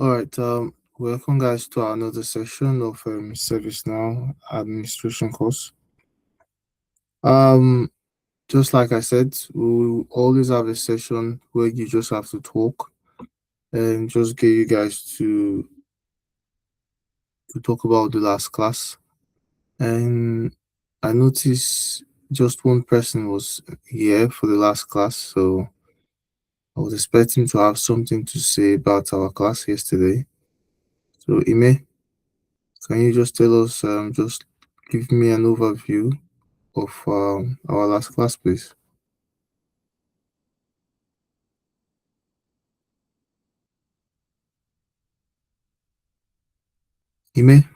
All right. Welcome, guys, to another session of ServiceNow administration course. Um, just like I said, we always have a session where you just have to talk and just get you guys to talk about the last class. And I noticed just one person was here for the last class, so I was expecting to have something to say about our class yesterday. So, Ime, can you just tell us, just give me an overview of our last class, please? Ime?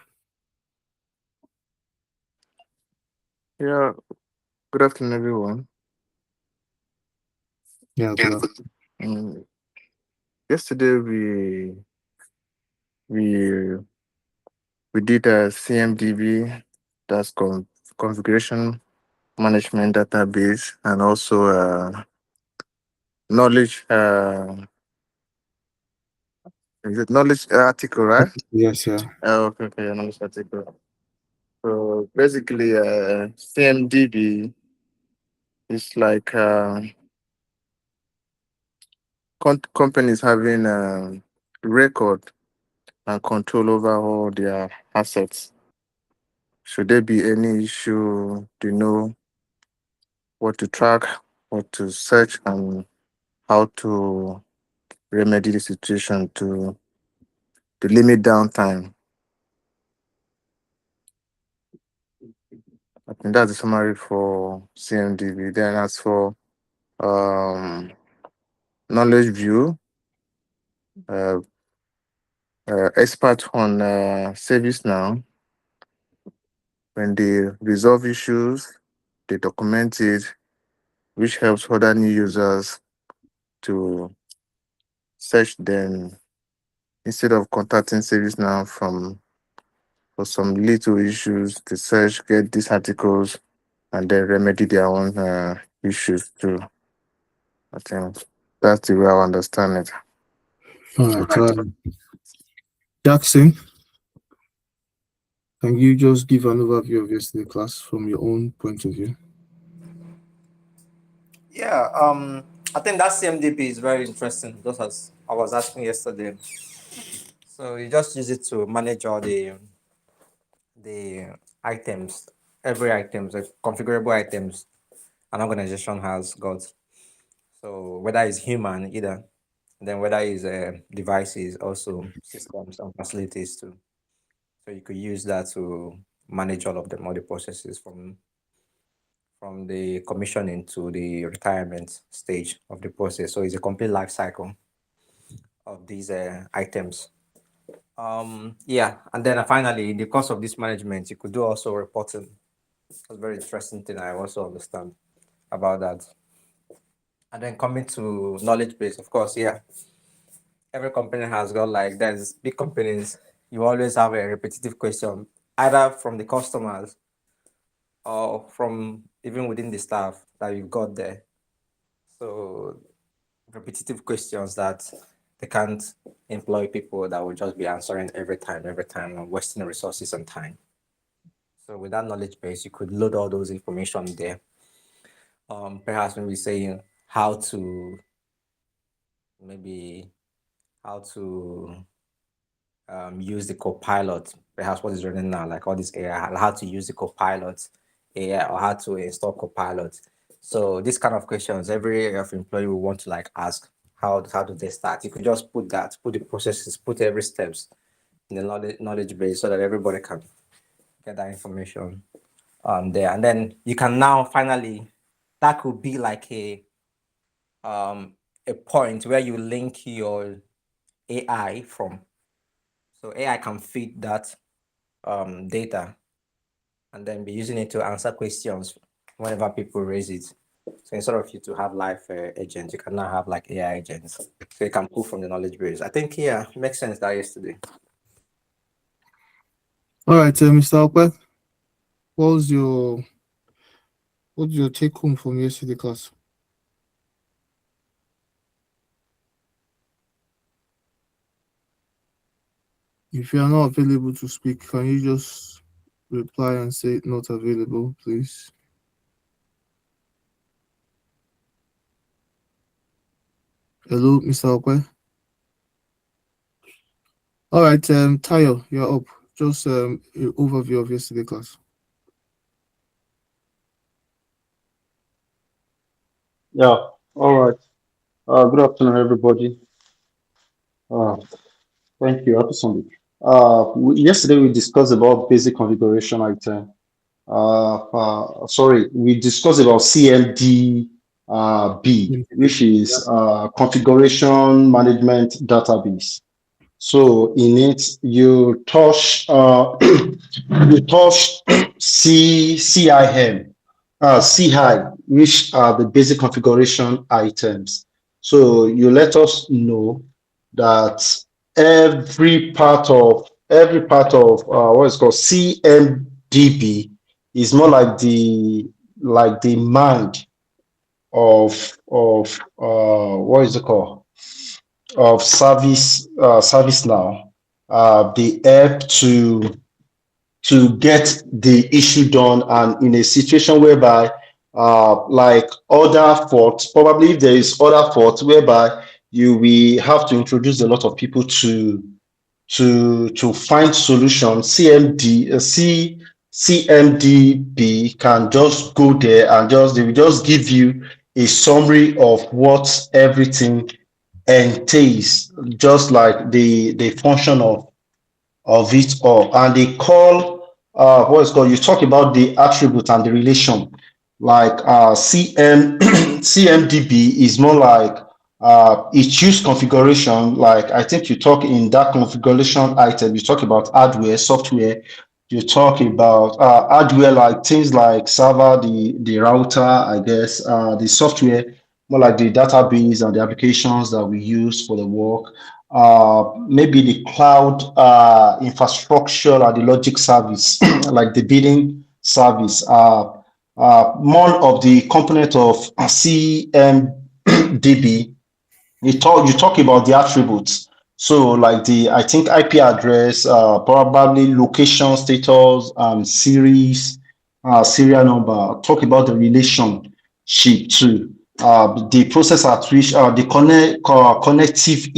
Yeah, good afternoon, everyone. Yeah, good afternoon. Mm, Yesterday we we did a CMDB, that's configuration management database, and also knowledge is it knowledge article, right? Yes, yeah. Okay, yeah, knowledge article. So basically, CMDB is like companies having record and control over all their assets. Should there be any issue, they know what to track, what to search, and how to remedy the situation to limit downtime. I think that's the summary for CMDB. Then as for um, knowledge view, uh, expert on service now, when they resolve issues, they document it, which helps other new users to search them instead of contacting ServiceNow from for some little issues. To search, get these articles, and then remedy their own issues too. I think that's the way I understand it. All right. Jackson, can you just give an overview of yesterday class from your own point of view? Yeah, I think that CMDP is very interesting, just as I was asking yesterday. So you just use it to manage all the items, every items, like configurable items an organization has got. So whether it's human either, then whether it's devices, also systems and facilities too. So you could use that to manage all of them, all the processes from the commissioning to the retirement stage of the process. So it's a complete life cycle of these items. Yeah, and then finally, in the course of this management, you could do also reporting. That's a very interesting thing. I also understand about that. And then coming to knowledge base, of course, yeah, every company has got like there's big companies. You always have a repetitive question, either from the customers or from even within the staff that you've got there. So repetitive questions that they can't employ people that will just be answering every time, and wasting resources and time. So with that knowledge base, you could load all those information there. Perhaps maybe saying how to maybe how to use the copilot, perhaps what is running now, like all this AI, how to use the copilot AI or how to install copilot. So this kind of questions, every area of employee will want to like ask how do they start? You could just put that, put the processes, put every steps in the knowledge base so that everybody can get that information there. And then you can now finally, that could be like um a point where you link your AI from. So AI can feed that data and then be using it to answer questions whenever people raise it. So instead of you to have live agents, you can now have like AI agents. So you can pull from the knowledge base. I think yeah, it makes sense that yesterday. All right, Mr. Okwe, what was your take home from yesterday class? If you are not available to speak, can you just reply and say not available, please? Hello, Mr. Okwe. All right, Tayo, you're up. Just an overview of yesterday class. Yeah, all right. Good afternoon, everybody. Uh, Thank you. Happy Sunday. Yesterday we discussed about basic configuration item. Sorry, we discussed about CMD B, which Yeah. is configuration management database. So in it, you touch you touch CIM, CI, which are the basic configuration items. So you let us know that every part of what is called CMDB is more like the mind of what is it called, of ServiceNow. They help to get the issue done, and in a situation whereby like other faults, probably if there is other fault whereby you will have to introduce a lot of people to find solutions. CMDB can just go there and they will just give you a summary of what everything entails, just like the function of it all. And they call what is called, you talk about the attribute and the relation, like CMDB is more like it use configuration. Like I think you talk in that configuration item, you talk about hardware, software, you talk about hardware, like things like server, the router, I guess, the software, more like the database and the applications that we use for the work, maybe the cloud infrastructure and the logic service, like the bidding service. More of the component of CMDB, you talk about the attributes. So like the, I think, IP address, probably location, status, series, serial number. Talk about the relationship too. The process at which the connective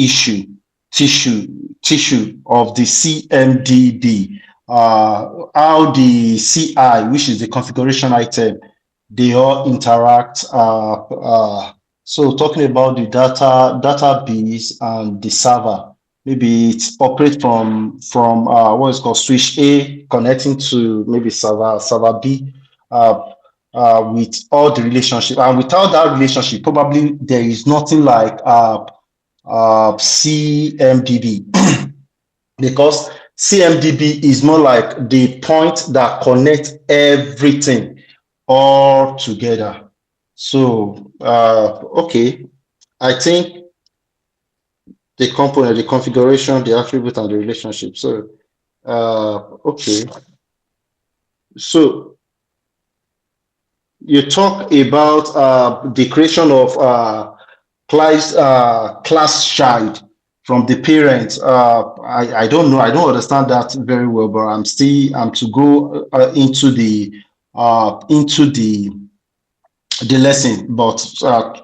tissue of the CMDB. How the CI, which is the configuration item, they all interact. So talking about the database and the server, maybe it operates from what is called switch A connecting to maybe server B, with all the relationship. And without that relationship, probably there is nothing like CMDB, because CMDB is more like the point that connects everything all together. So, okay, I think the component, the configuration, the attribute, and the relationship. So, okay. So you talk about the creation of class child from the parents. I don't know. I don't understand that very well, but I'm to go into the lesson. But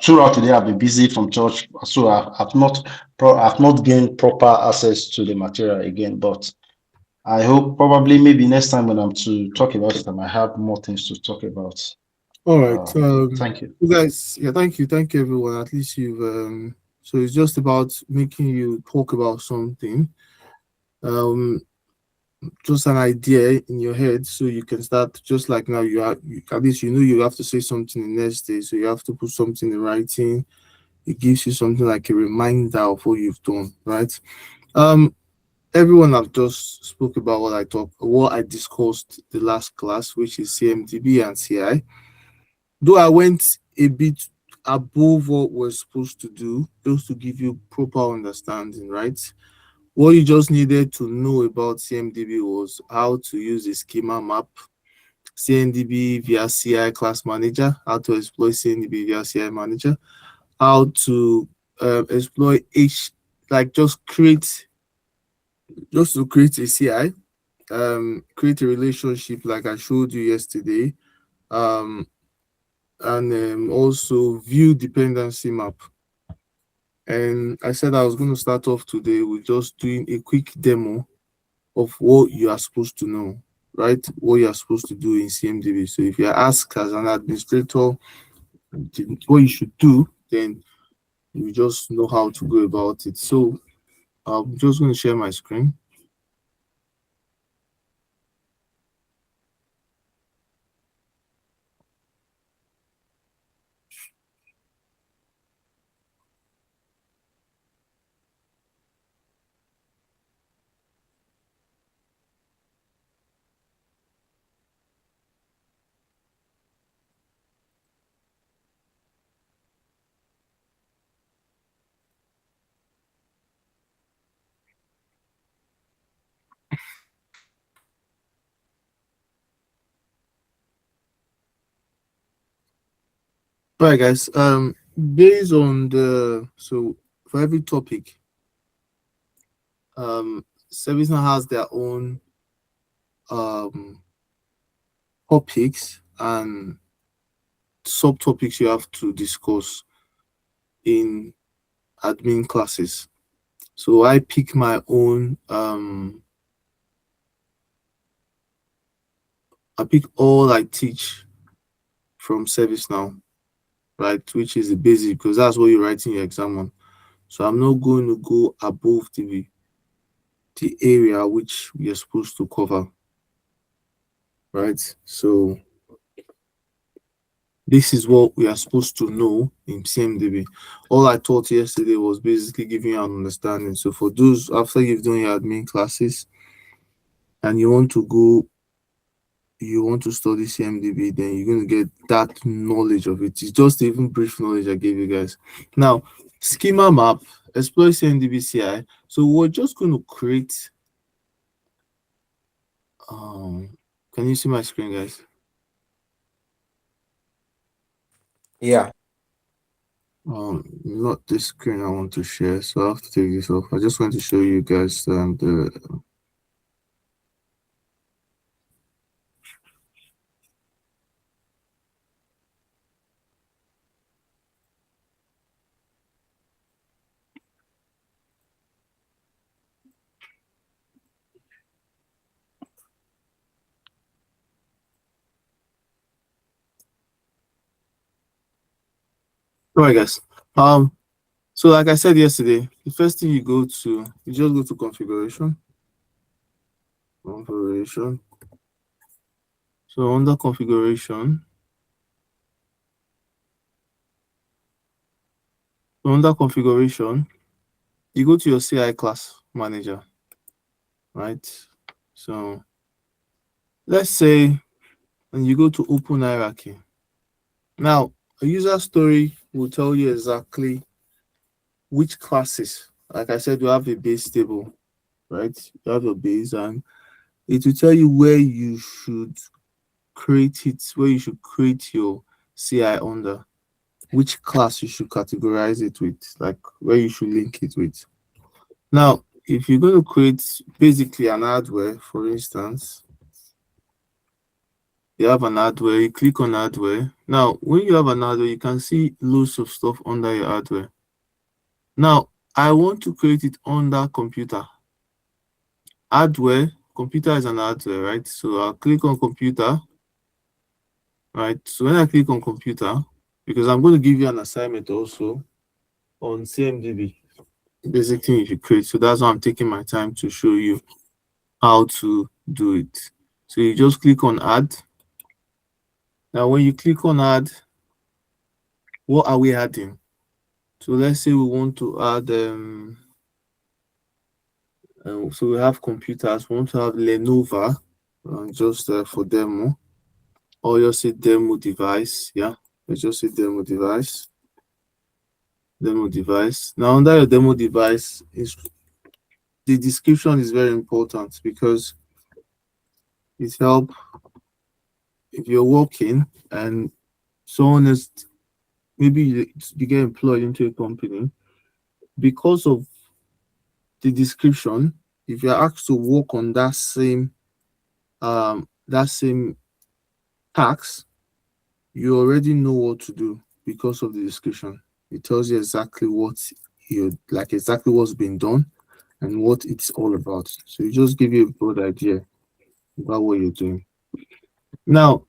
throughout today, I've been busy from church, so I've not gained proper access to the material again. But I hope probably maybe next time when I'm to talk about it, I might have more things to talk about. All right. Thank you. You guys, yeah, thank you, everyone. At least you've so it's just about making you talk about something, um, just an idea in your head, so you can start. Just like now, at least you know you have to say something the next day, so you have to put something in writing. It gives you something like a reminder of what you've done, right? Um, Everyone have just spoke about what I discussed the last class, which is CMDB and CI. Though I went a bit above what we're supposed to do, just to give you proper understanding, right? What you just needed to know about CMDB was how to use a schema map, CMDB via CI class manager, how to exploit CMDB via CI manager, how to exploit like just create just to create a CI, create a relationship like I showed you yesterday, um, and also view dependency map. And I said I was going to start off today with just doing a quick demo of what you are supposed to know, right? What you are supposed to do in CMDB. So if you are asked as an administrator what you should do, then you just know how to go about it. So I'm just going to share my screen. All right, guys. Based on the so for every topic, ServiceNow has their own um topics and subtopics you have to discuss in admin classes. So I pick my own I pick all I teach from ServiceNow, right? Which is the basic because that's what you're writing your exam on. So I'm not going to go above the area which we are supposed to cover, right? So this is what we are supposed to know in CMDB. All I taught yesterday was basically giving you an understanding. So for those after you've done your admin classes and you want to study CMDB, then you're going to get that knowledge of it. It's just even brief knowledge I gave you guys. Now, schema map, exploit CMDB CI. So we're just going to create. Can you see my screen, guys? Yeah. Not this screen I want to share, so I have to take this off. I just want to show you guys the. All right, guys. So like I said yesterday, the first thing you just go to configuration. Configuration. So under configuration, you go to your CI class manager, right? So let's say, and you go to open hierarchy. Now, a user story will tell you exactly which classes. Like I said, you have a base table, right? You have a base, and it will tell you where you should create it, where you should create your CI under, which class you should categorize it with, like where you should link it with. Now, if you're going to create basically an hardware, for instance, you have an hardware, you click on hardware. Now, when you have an hardware, you can see loads of stuff under your hardware. Now, I want to create it under computer. Hardware, computer is an hardware, right? So I'll click on computer, right? So when I click on computer, because I'm going to give you an assignment also on CMDB, basic thing you should create. So that's why I'm taking my time to show you how to do it. So you just click on add. Now, when you click on add, what are we adding? So let's say we want to add, so we have computers, we want to have Lenovo, just for demo, or just say demo device. Yeah, let's just say demo device. Demo device. Now, under your demo device, the description is very important because it helps if you're working and someone is maybe you get employed into a company because of the description if you're asked to work on that same task, you already know what to do because of the description. It tells you exactly what you like, exactly what's been done and what it's all about. So it just give you a broad idea about what you're doing. Now,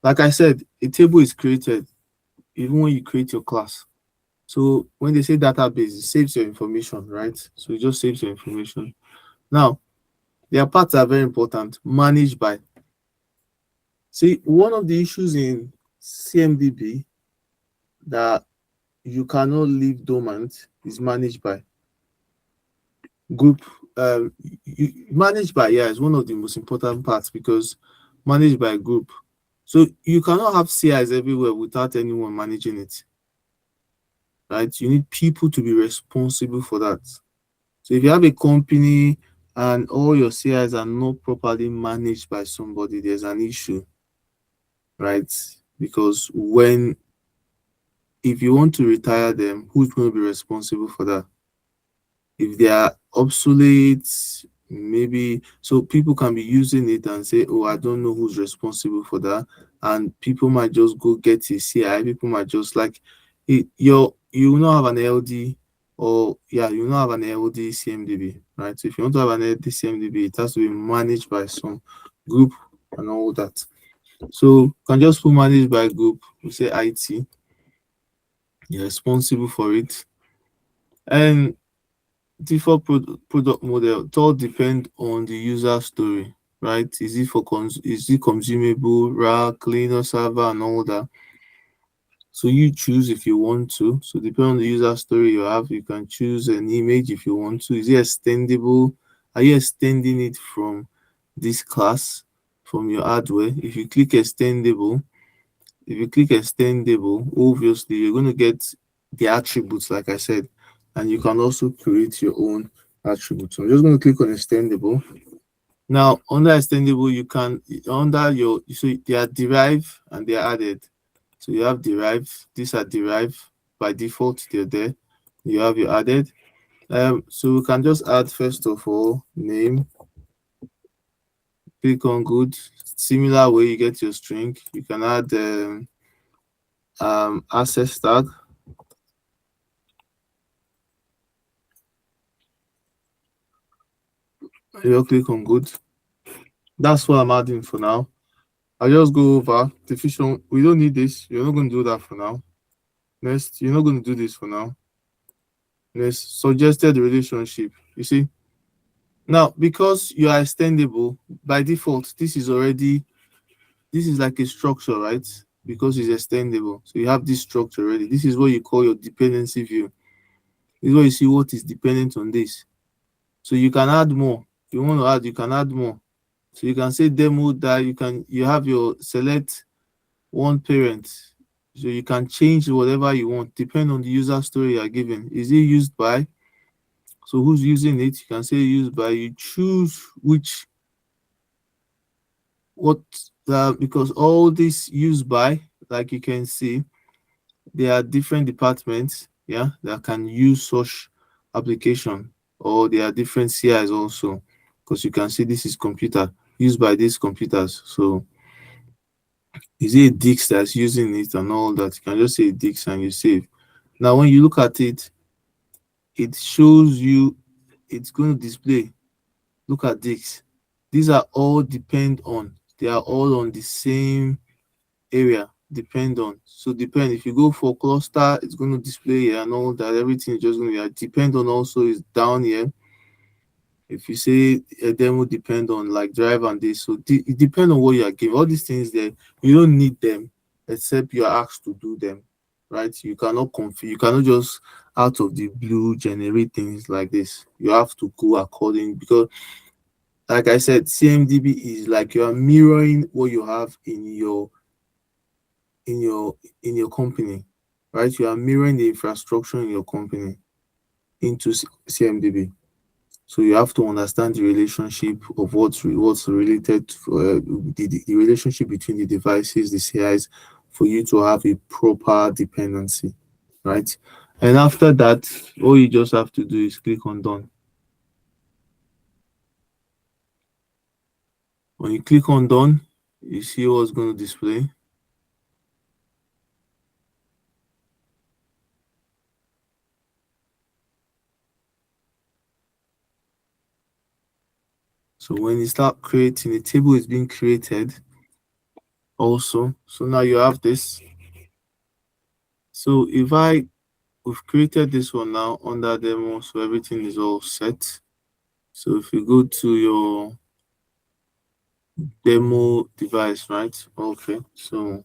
like I said, a table is created even when you create your class. So when they say database, it saves your information, right? So it just saves your information. Now, their parts are very important. Managed by. See, one of the issues in CMDB that you cannot leave dormant is managed by group. Managed by, yeah, is one of the most important parts because managed by group. So you cannot have CIs everywhere without anyone managing it, right? You need people to be responsible for that. So if you have a company and all your CIs are not properly managed by somebody, there's an issue, right? Because when if you want to retire them, who's going to be responsible for that? If they are obsolete, maybe so people can be using it and say, oh, I don't know who's responsible for that. And people might just go get a CI, people might just like you will not have an LD, or yeah, you will not have an LD CMDB, right? So if you want to have an LD CMDB, it has to be managed by some group and all that. So you can just put managed by group, we say IT, you're responsible for it. And default product model, it all depend on the user story, right? Is it consumable, rack, cleaner, server, and all that? So you choose if you want to. So depending on the user story you have, you can choose an image if you want to. Is it extendable? Are you extending it from this class, from your hardware? If you click extendable, obviously you're going to get the attributes, like I said, and you can also create your own attributes. So I'm just going to click on extendable. Now, under extendable, you can under your so they are derived and they are added. So you have derived. These are derived by default. They're there. You have your added. So we can just add first of all name. Click on good. Similar way you get your string. You can add access tag. You click on good. That's what I'm adding for now. I'll just go over diffusion. We don't need this. You're not going to do that for now. Next, you're not going to do this for now. Next, suggested relationship. You see, now because you are extendable by default, this is like a structure, right? Because it's extendable. So you have this structure already. This is what you call your dependency view. This is where you see what is dependent on this. So you can add more. If you want to add, you can add more. So you can say demo that you have your select one parent. So you can change whatever you want, depend on the user story you are given. Is it used by? So who's using it? You can say used by. You choose which what because all this used by, like you can see, there are different departments, yeah, that can use such application, or there are different CIs also, because you can see this is computer used by these computers. So is it a Dix that's using it and all that? You can just say Dix and you save. Now, when you look at it, it shows you it's going to display. Look at Dix. These are all depend on. They are all on the same area. Depend on. So depend. If you go for cluster, it's going to display here and all that. Everything is just going to be depend on. Also is down here. If you say a demo depend on like drive and this, so it depends on what you are given. All these things there, you don't need them except you are asked to do them, right? You cannot you cannot just out of the blue generate things like this. You have to go according, because like I said, CMDB is like you are mirroring what you have in your in your company, right? You are mirroring the infrastructure in your company into CMDB. So you have to understand the relationship of what's related to the relationship between the devices, the CIs, for you to have a proper dependency, right? And after that, all you just have to do is click on done. When you click on done, you see what's going to display. So when you start creating, a table is being created also. So now you have this. So if we've created this one now under demo, so everything is all set. So if you go to your demo device, right? Okay, so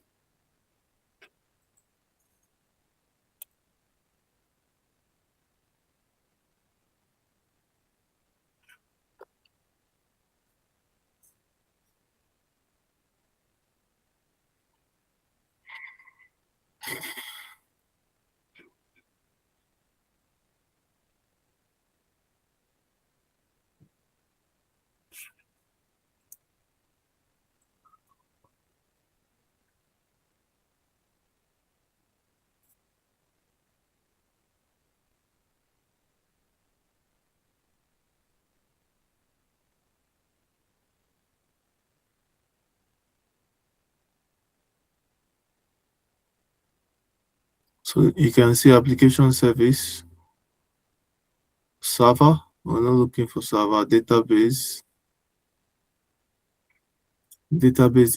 you can see application service, server. We're not looking for server, database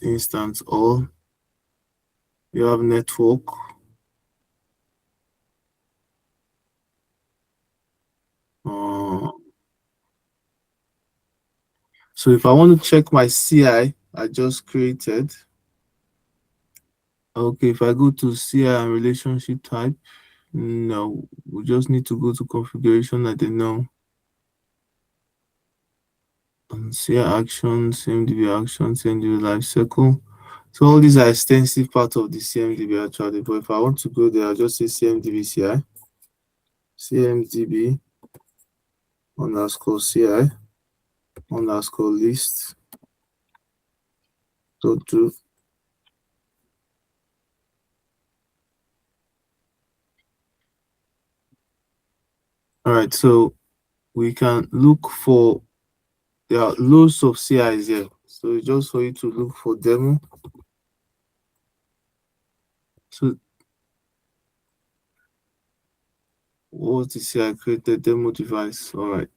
instance, all. You have network. Uh, so if I want to check my CI I just created, okay, if I go to CI and relationship type, no, we just need to go to configuration. I don't know. And CI action, CMDB action, CMDB life cycle. So all these are extensive part of the CMDB actually. But if I want to go there, I'll just say CMDB CI, CMDB underscore CI underscore list dot do. All right, so we can look for, there are loads of CIs here. So it's just for you to look for demo. So what's the CI created demo device? All right.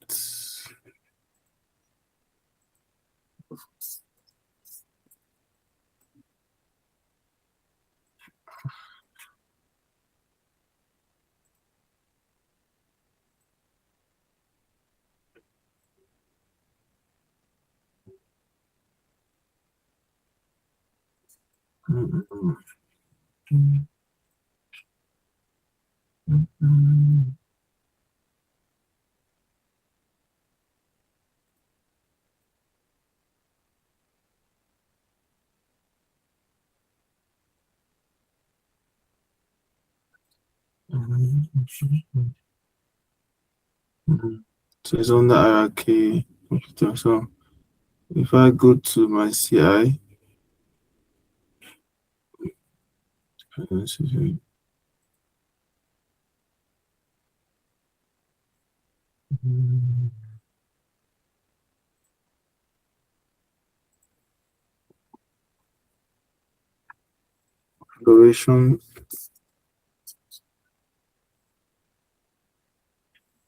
So it's on the hierarchy computer. So if I go to my CI, configuration.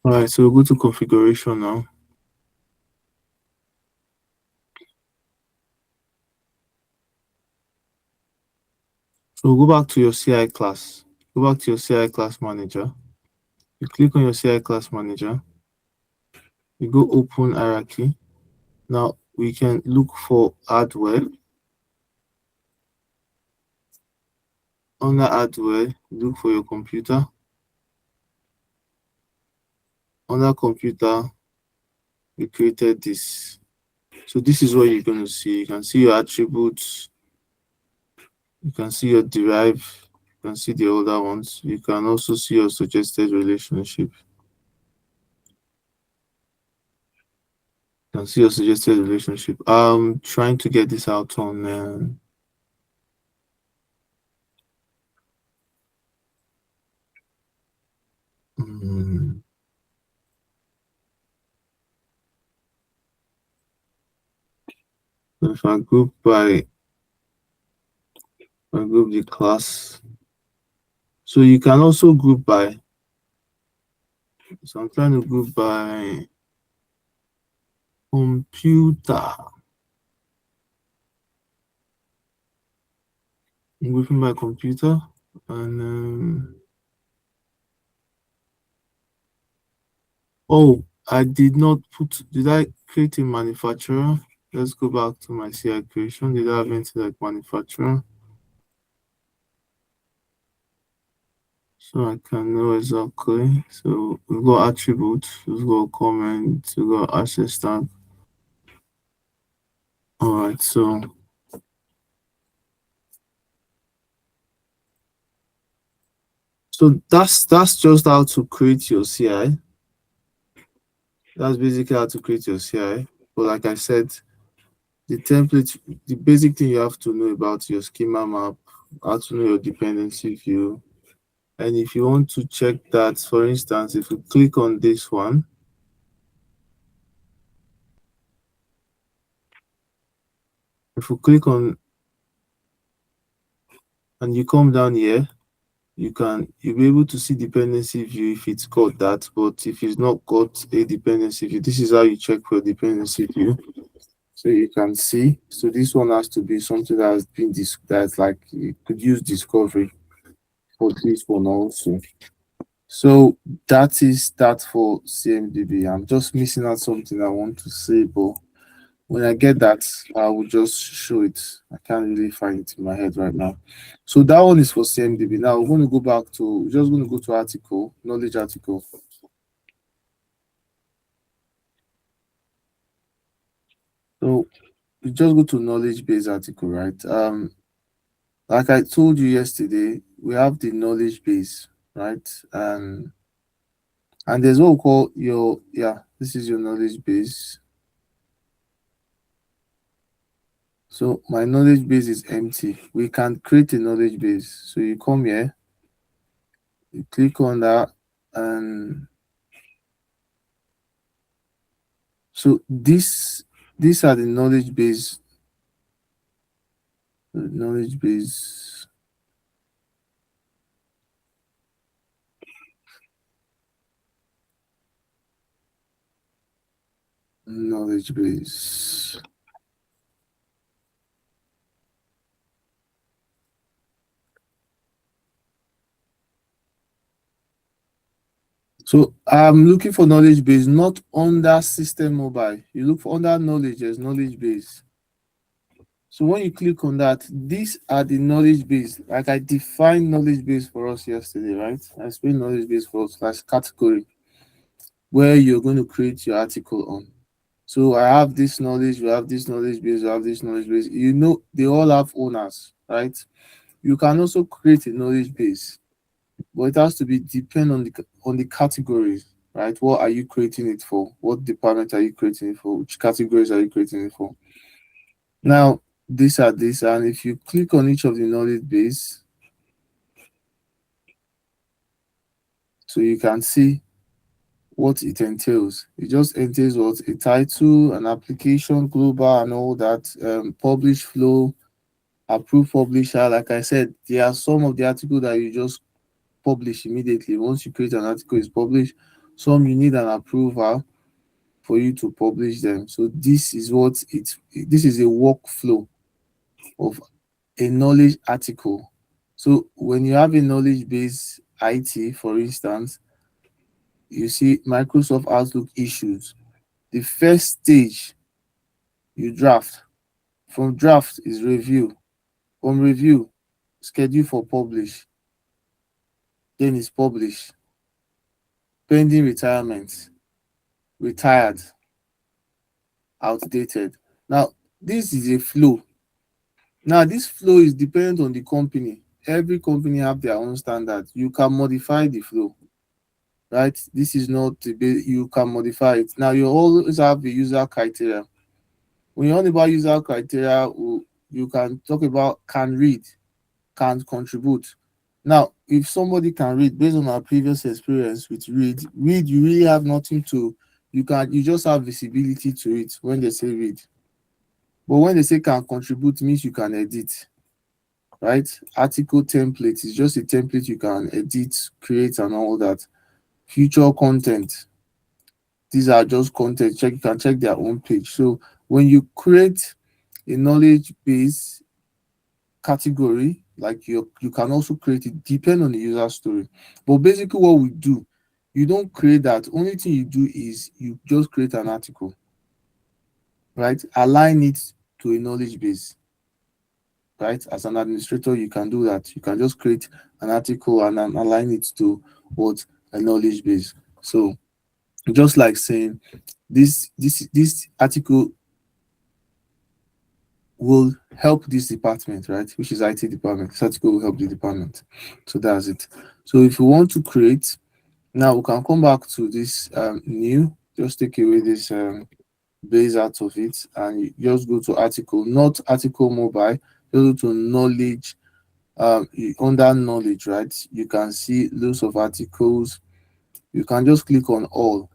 All right, so we'll go to configuration now. So go back to your CI class. Go back to your CI class manager. You click on your CI class manager. You go open hierarchy. Now we can look for hardware. Under hardware, look for your computer. Under computer, we created this. So this is what you're going to see. You can see your attributes. You can see your derive. You can see the older ones. You can also see your suggested relationship. You can see your suggested relationship. I'm trying to get this out on mm, So if I group the class. So you can also group by, so I'm trying to group by computer. I'm grouping by computer. And oh, I did not put, did I create a manufacturer? Let's go back to my CI creation. Did I have anything like manufacturer? So I can know exactly. So we've got attributes, we've got comment, we've got access tag. All right, so that's just how to create your CI. That's basically how to create your CI. But like I said, the template, the basic thing you have to know about your schema map, how to know your dependency view. And if you want to check that, for instance, if you click on this one, if you click on and you come down here, you'll be able to see dependency view if it's got that. But if it's not got a dependency view, this is how you check for dependency view. So you can see. So this one has to be something that has been that's like you could use discovery for this one also. So that is that for CMDB. I'm just missing out something I want to say, but when I get that, I will just show it. I can't really find it in my head right now. So that one is for CMDB. Now we're going to go back to, we're just going to go to article, knowledge article. So you just go to knowledge base article, right? Like I told you yesterday, we have the knowledge base, right? And there's what we call your, yeah, this is your knowledge base. So my knowledge base is empty. We can create a knowledge base. So you come here, you click on that, and so these are the knowledge base, knowledge base. So I'm looking for knowledge base, not under system mobile. You look for under knowledge, there's knowledge base. So when you click on that, these are the knowledge base. Like I defined knowledge base for us yesterday, right? I explained knowledge base for us as category where you're going to create your article on. So I have this knowledge, we have this knowledge base, we have this knowledge base. You know, they all have owners, right? You can also create a knowledge base, but it has to be depend on the categories, right? What are you creating it for? What department are you creating it for? Which categories are you creating it for? Now, these are this, and if you click on each of the knowledge base, so you can see what it entails. It just entails what a title, an application, global, and all that. Publish flow, approve publisher. Like I said, there are some of the articles that you just publish immediately. Once you create an article, it's published. Some you need an approval for you to publish them. So this is what this is a workflow of a knowledge article. So when you have a knowledge base IT, for instance, you see Microsoft Outlook issues. The first stage you draft. From draft is review. From review, schedule for publish. Then it's published. Pending retirement, retired, outdated. Now, this is a flow. Now, this flow is dependent on the company. Every company have their own standard. You can modify the flow, right? This is not you can modify it. Now, you always have the user criteria. When you're on about user criteria, you can talk about can read, can contribute. Now, if somebody can read, based on our previous experience with read, you really have nothing to, you just have visibility to it when they say read. But when they say can contribute, means you can edit, right? Article template is just a template you can edit, create, and all that. Future content, these are just content. Check, you can check their own page. So when you create a knowledge base category, like you can also create it depend on the user story. But basically, what we do, you don't create that. Only thing you do is you just create an article, right? Align it to a knowledge base, right? As an administrator, you can do that. You can just create an article and then align it to what a knowledge base. So just like saying this article will help this department, right? Which is IT department. This article will help the department. So that's it. So if you want to create, now we can come back to this new, just take away this base out of it and you just go to article, not article mobile, just go to knowledge. Under knowledge, right? You can see loads of articles. You can just click on all.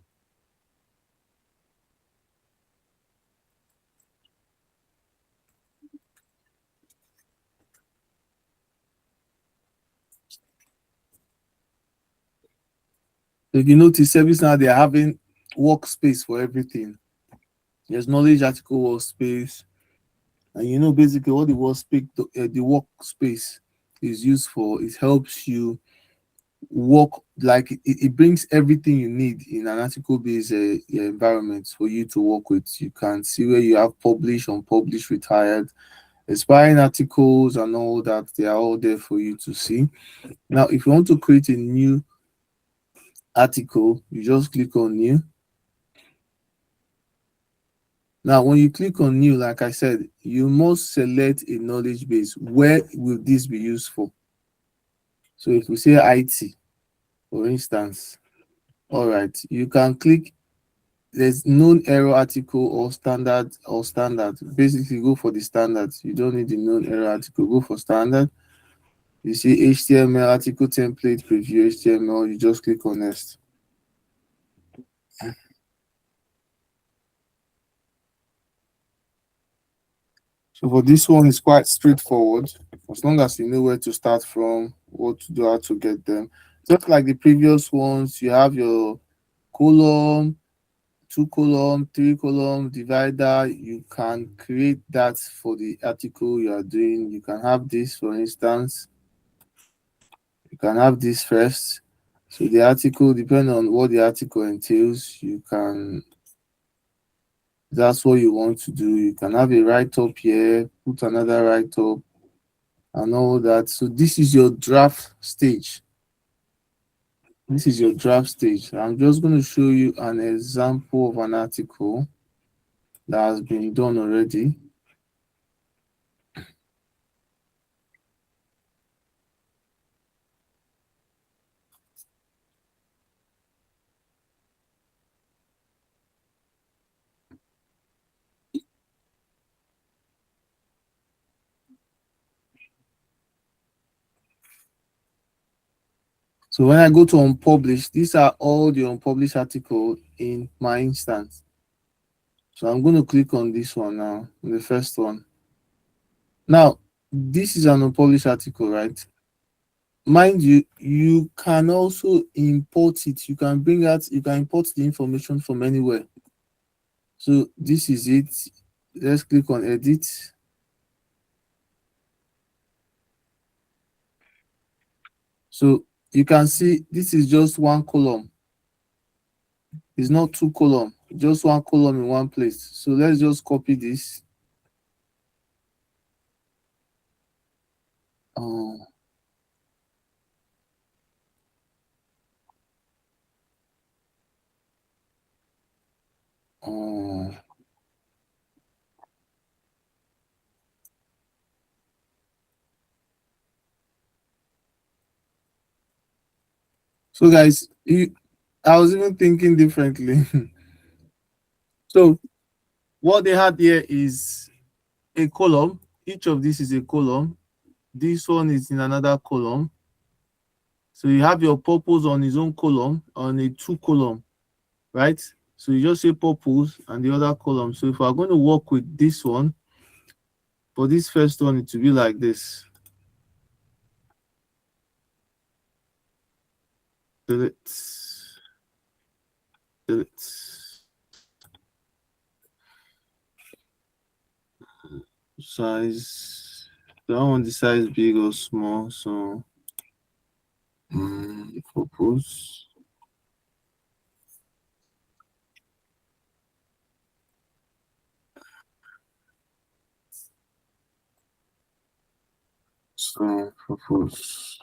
If you notice, service now they're having workspace for everything. There's knowledge article workspace, and you know basically what the workspace is used for. It helps you work, like it brings everything you need in an article based environment for you to work with. You can see where you have published, unpublished, retired, expiring articles, and all that. They are all there for you to see. Now if you want to create a new article, you just click on new. Now, when you click on new, like I said, you must select a knowledge base. Where will this be used for? So if we say IT, for instance, all right, you can click, there's known error article or standard. Basically, go for the standard. You don't need the known error article. Go for standard. You see HTML article template preview HTML. You just click on next. So for this one, it's quite straightforward. As long as you know where to start from, what to do, how to get them. Just like the previous ones, you have your column, 2 column, 3 column divider. You can create that for the article you are doing. You can have this, for instance. You can have this first. So the article, depending on what the article entails, you can, that's what you want to do. You can have a write-up here, put another write-up and all that. So this is your draft stage. This is your draft stage. I'm just going to show you an example of an article that has been done already. So when I go to unpublished, these are all the unpublished articles in my instance. So I'm going to click on this one now, the first one. Now, this is an unpublished article, right? Mind you, you can also import it. You can import the information from anywhere. So this is it. Let's click on edit. So you can see this is just 1 column. It's not 2 column, just 1 column in one place. So let's just copy this. Oh, oh. So guys, I was even thinking differently. So what they had here is a column. Each of this is a column. This one is in another column. So you have your purpose on his own column, on a 2 column, right? So you just say purpose and the other column. So if we're going to work with this one, for this first one, it will be like this. Delete, delete. Size. I don't want the size big or small, so purpose. So purpose.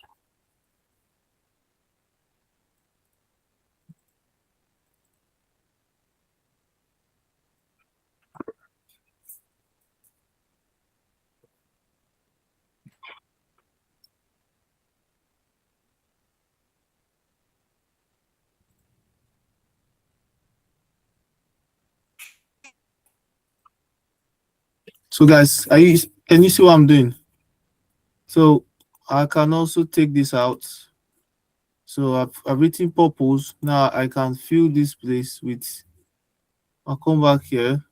So guys, can you see what I'm doing? So I can also take this out. So I've written purpose. Now I can fill this place with, I'll come back here.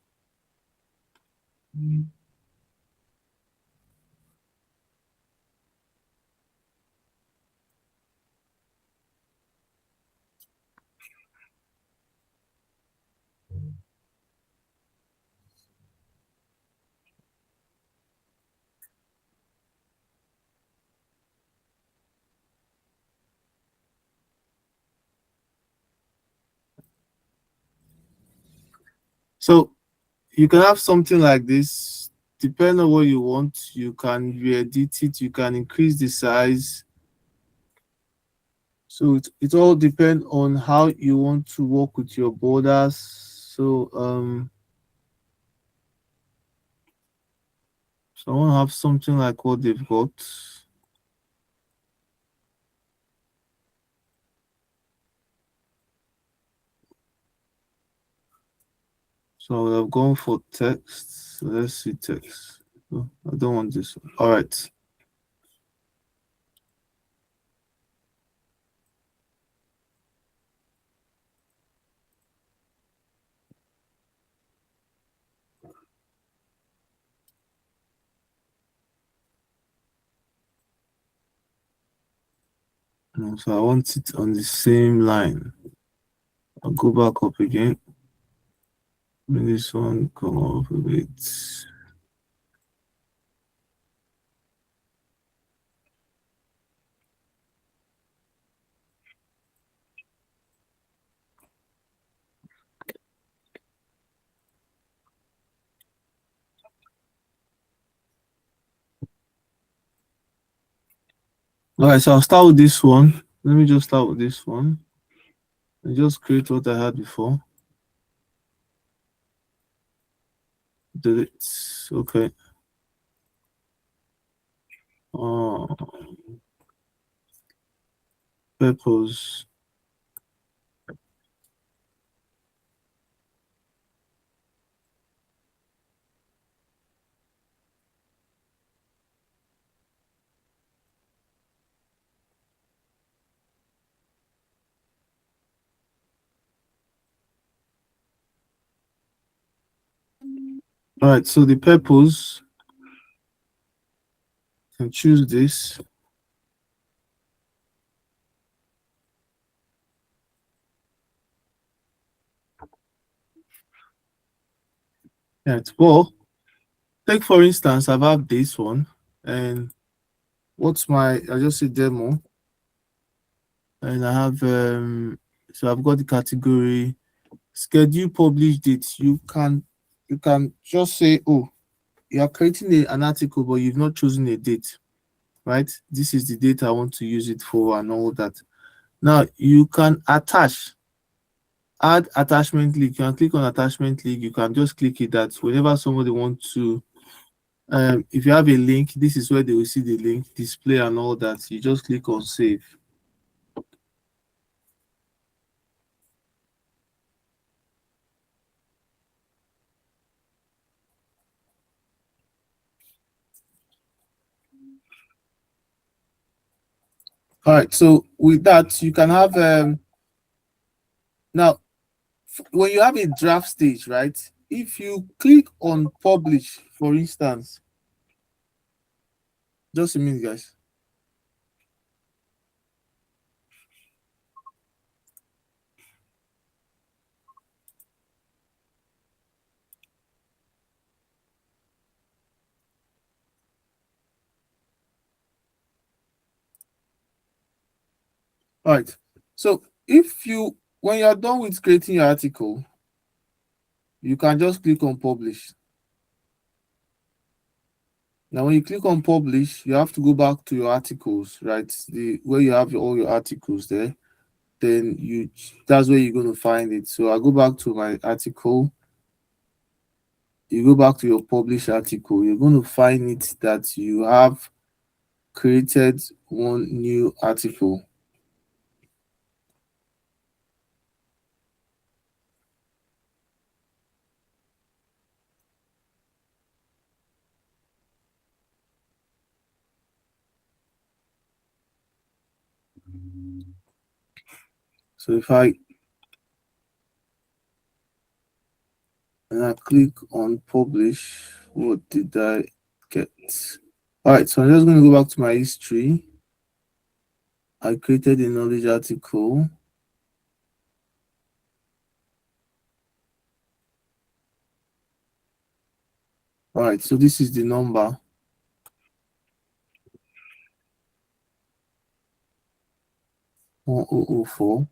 So you can have something like this. Depending on what you want, you can re-edit it, you can increase the size. So it all depends on how you want to work with your borders. So I want to have something like what they've got. So I would have gone for text. So let's see text. Oh, I don't want this one. All right. So I want it on the same line. I'll go back up again. Make this one come up a bit. All right, so I'll start with this one. Let me just start with this one and just create what I had before. Delete. Okay. Purpose. All right, so the purpose, can choose this. Right. Well, take for instance, I have this one, and what's my? I just say demo, and I have so I've got the category schedule publish date. You can just say, oh, you are creating an article, but you've not chosen a date, right? This is the date I want to use it for, and all that. Now you can add attachment link. You can click on attachment link. You can just click it, that whenever somebody wants to, if you have a link, this is where they will see the link display and all that. You just click on save. All right, so with that you can have now when you have a draft stage, right? If you click on publish, for instance, Just a minute, guys. All right. So if you, when you are done with creating your article, you can just click on publish. Now, when you click on publish, you have to go back to your articles, right? The where you have all your articles there. Then you, that's where you're going to find it. So I go back to my article. You go back to your published article. You're going to find it that you have created one new article. So if I and I click on publish, what did I get? All right, so I'm just going to go back to my history. I created a knowledge article. All right, so this is the number. 1004.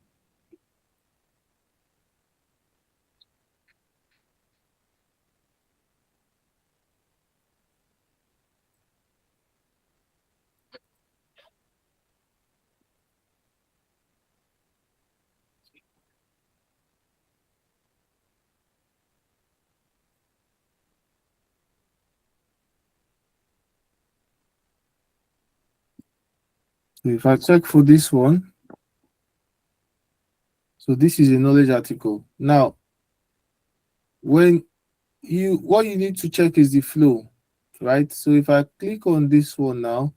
So if I check for this one, so this is a knowledge article. Now, when what you need to check is the flow, right? So if I click on this one now,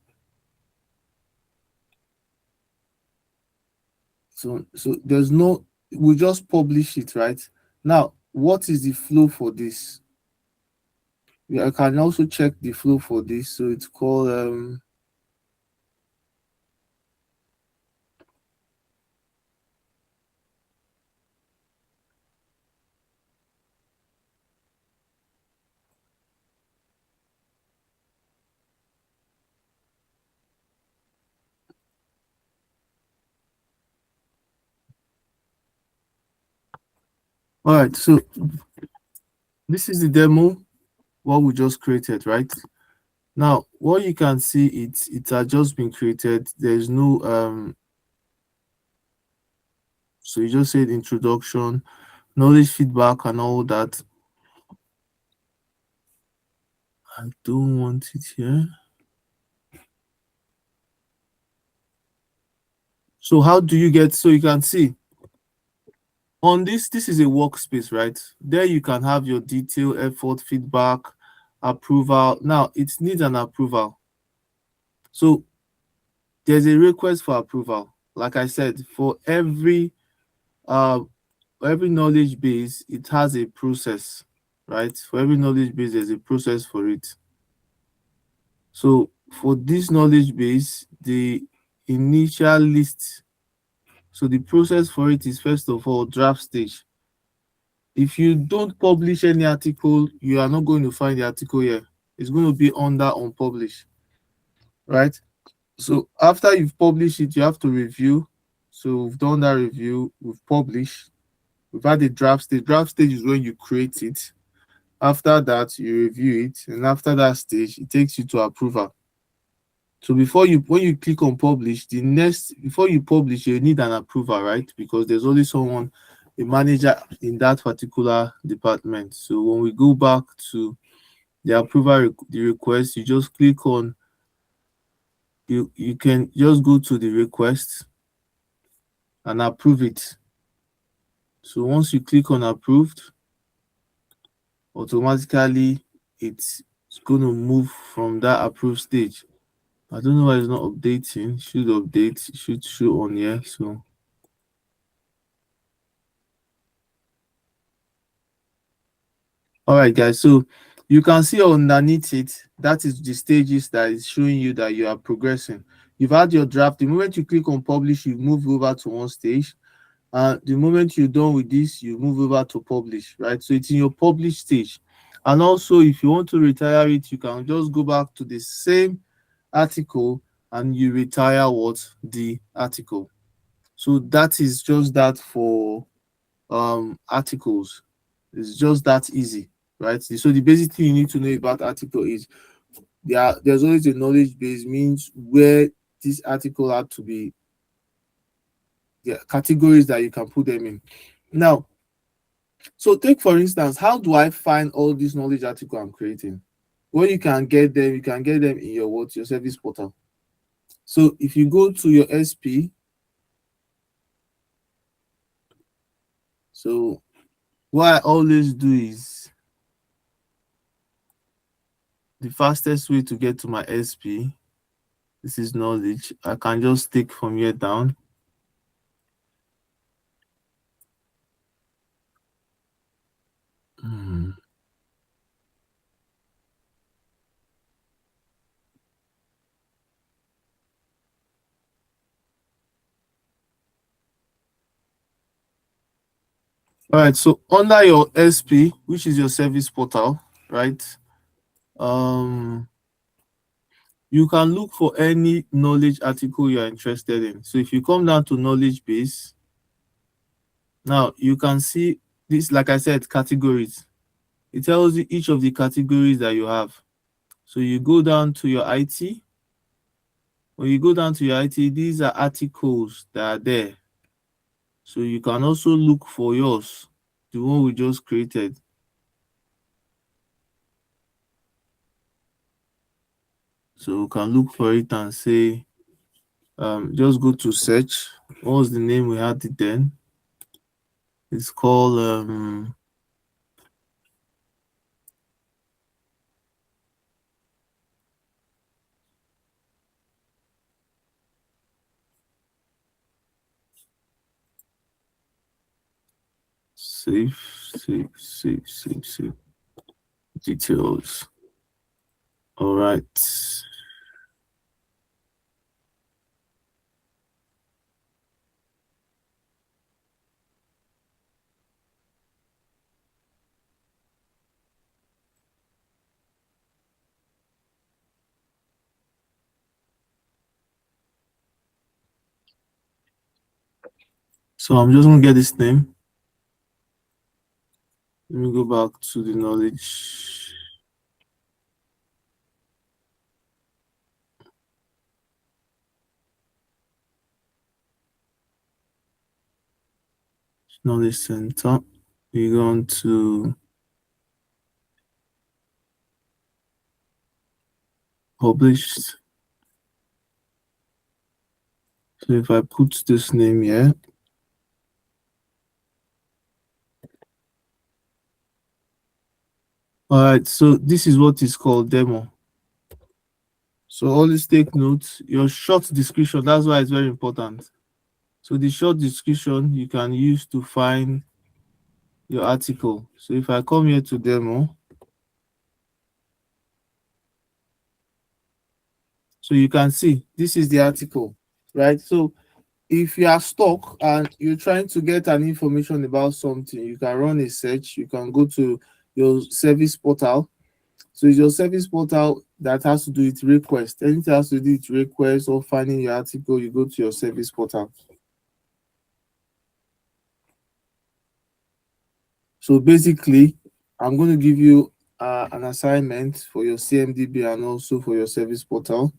so there's no, we just publish it, right? Now, what is the flow for this? Yeah, I can also check the flow for this. So it's called all right, so this is the demo what we just created, right? Now, what you can see, it has just been created. There's no so you just said introduction, knowledge feedback, and all that. I don't want it here. So how do you get, so you can see on this is a workspace, right? There you can have your detail, effort, feedback, approval. Now it needs an approval. So there's a request for approval. Like I said, for every knowledge base, it has a process, right? For every knowledge base, there's a process for it. So for this knowledge base, the initial list, so the process for it is first of all draft stage. If you don't publish any article, you are not going to find the article here. It's going to be under unpublished, right? So after you've published it, you have to review. So we've done that review, we've published, we've had the draft stage. Draft stage is when you create it. After that, you review it, and after that stage, it takes you to approval. So before you, when you click on publish, the next, before you publish, you need an approval, right? Because there's only someone, a manager in that particular department. So when we go back to the approval, the request, you just click on, you can just go to the request and approve it. So once you click on approved, automatically it's going to move from that approved stage. I don't know why it's not updating. Should update, it should show on here. So all right, guys. So You can see underneath it, that is the stages that is showing you that you are progressing. You've had your draft. The moment you click on publish, you move over to one stage. The moment you're done with this, you move over to publish, right? So it's in your publish stage. And also, if you want to retire it, you can just go back to the same article and you retire what the article. So that is just that for articles. It's just that easy, right? So the basic thing you need to know about article is there's always a knowledge base, means where this article had to be, the categories that you can put them in. Now, so take for instance, how do I find all these knowledge article I'm creating? Well, you can get them, in your your service portal. So if you go to your SP, so what I always do is, the fastest way to get to my SP, this is knowledge. I can just take from here down. All right, so under your SP, which is your service portal, right? You can look for any knowledge article you're interested in. So if you come down to knowledge base, now you can see this, like I said, categories. It tells you each of the categories that you have. So you go down to your IT. When you go down to your IT, these are articles that are there. So you can also look for yours, the one we just created. So we can look for it and say, just go to search. What was the name we had it then? It's called save details. All right. So I'm just gonna get this name. Let me go back to the knowledge. Knowledge center. We're going to published. So if I put this name here, all right, so this is what is called demo. So always take notes, your short description, that's why it's very important. So the short description you can use to find your article. So if I come here to demo, so you can see this is the article, right? So if you are stuck and you're trying to get an information about something, you can run a search, you can go to your service portal. So it's your service portal that has to do with request. Anything has to do with request or finding your article, you go to your service portal. So basically, I'm going to give you an assignment for your CMDB and also for your service portal.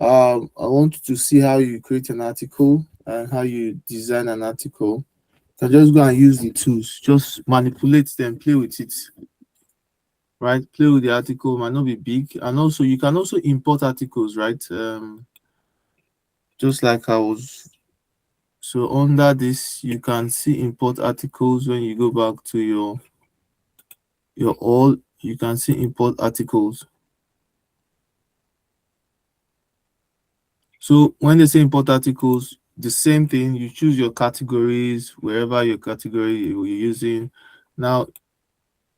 I want you to see how you create an article and how you design an article. You can just go and use the tools, just manipulate them, play with it. Right, play with the article, might not be big, and also you can also import articles, right? Just like I was. So under this, you can see import articles. When you go back to your all, you can see import articles. So when they say import articles, the same thing, you choose your categories, wherever your category you're using. Now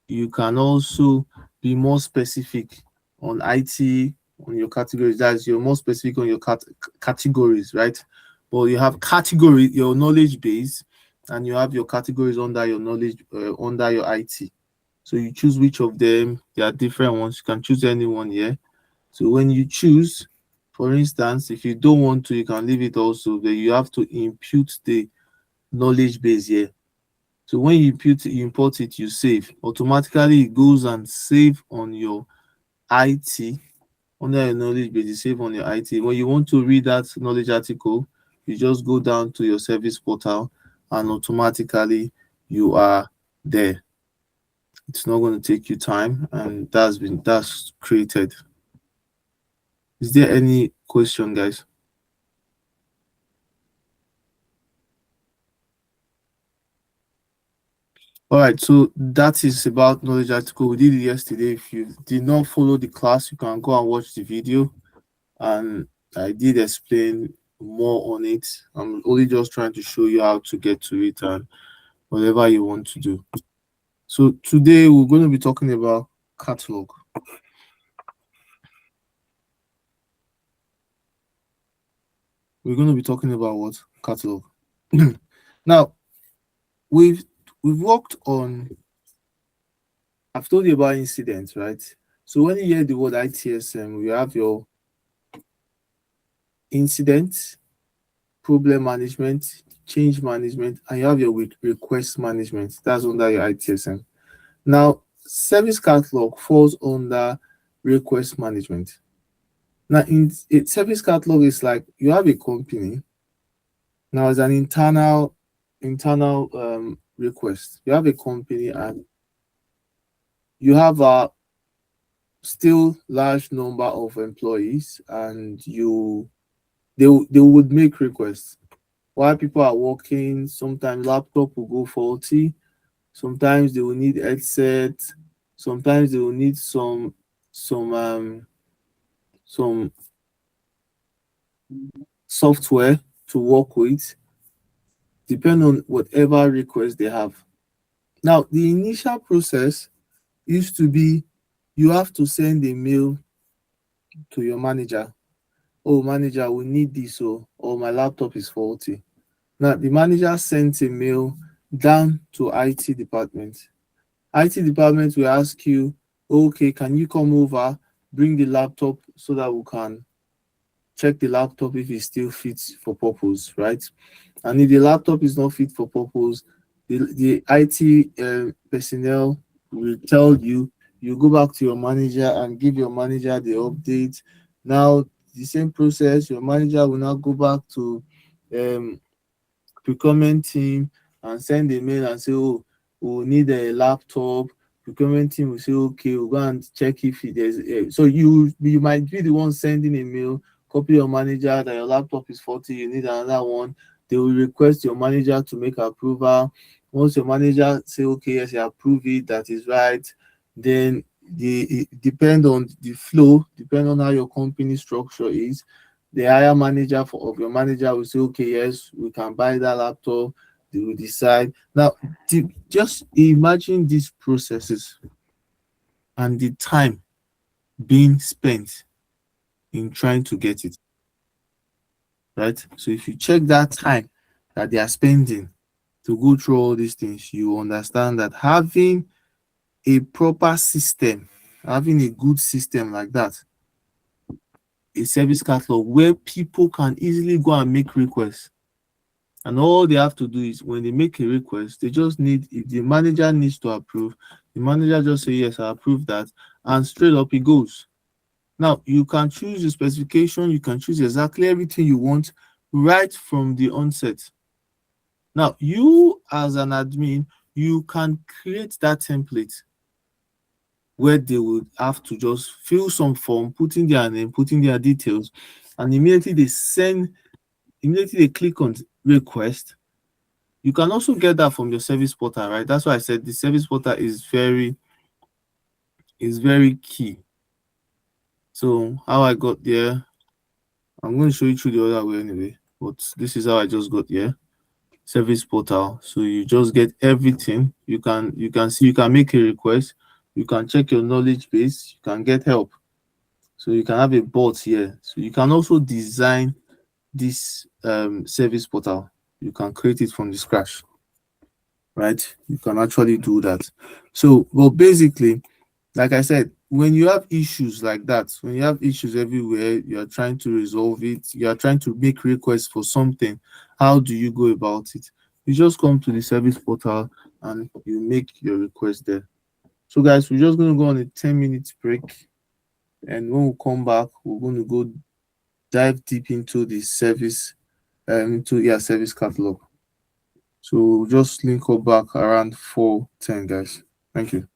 you can also be more specific on IT, on your categories. That's you're more specific on your categories, right? But you have category, your knowledge base, and you have your categories under your knowledge, under your IT. So you choose which of them. There are different ones. You can choose any one here. So when you choose, for instance, if you don't want to, you can leave it also, but you have to impute the knowledge base here. So when you import it, you save. Automatically it goes and save on your IT under your knowledge base, you save on your IT. When you want to read that knowledge article, you just go down to your service portal and automatically you are there. It's not going to take you time, and that's created. Is there any question, guys? All right, so that is about knowledge article. We did it yesterday. If you did not follow the class, you can go and watch the video. And I did explain more on it. I'm only just trying to show you how to get to it and whatever you want to do. So today we're going to be talking about catalog. We're going to be talking about what? Catalog. Now, we've worked on, I've told you about incidents, right? So when you hear the word ITSM, you have your incident, problem management, change management, and you have your request management. That's under your ITSM. Now, service catalog falls under request management. Now, in service catalog is like you have a company. Now, it's an internal request. You have a company and you have a still large number of employees, and they would make requests while people are working. Sometimes laptop will go faulty. Sometimes they will need headset. Sometimes they will need some software to work with, depending on whatever request they have. Now, the initial process used to be you have to send a mail to your manager. Oh, manager, we need this, or my laptop is faulty. Now, the manager sent a mail down to IT department. IT department will ask you, okay, can you come over, bring the laptop so that we can check the laptop if it still fits for purpose, right? And if the laptop is not fit for purpose, the IT personnel will tell you, you go back to your manager and give your manager the update. Now, the same process, your manager will now go back to um, procurement team and send a mail and say, oh, we need a laptop. Procurement team will say, okay, we'll go and check if there's so you might be the one sending a mail, copy your manager that your laptop is faulty, you need another one. They will request your manager to make approval. Once your manager say, okay, yes, you approve it, that is right, then it depend on the flow, depend on how your company structure is. The higher manager of your manager will say, okay, yes, we can buy that laptop. They will decide. Now, just imagine these processes and the time being spent in trying to get it, right? So if you check that time that they are spending to go through all these things, you understand that having a proper system, having a good system like that, a service catalog where people can easily go and make requests. And all they have to do is when they make a request, they just need, if the manager needs to approve, the manager just say, yes, I approve that, and straight up it goes. Now, you can choose the specification, you can choose exactly everything you want right from the onset. Now, you as an admin, you can create that template where they would have to just fill some form, put in their name, put in their details, and immediately they click on request. You can also get that from your service portal, right? That's why I said the service portal is very key. So how I got there, I'm going to show you through the other way anyway, but this is how I just got here. Service portal. So you just get everything. You can see, you can make a request, You can check your knowledge base, you can get help. So you can have a bot here. So you can also design this service portal. You can create it from the scratch, right? You can actually do that. So, but basically, like I said, when you have issues like that, when you have issues everywhere, you are trying to resolve it, you are trying to make requests for something, how do you go about it? You just come to the service portal and you make your request there. So, guys, we're just going to go on a 10-minute break. And when we come back, we're going to go dive deep into the service, into service catalog. So we'll just link up back around 4:10, guys. Thank you.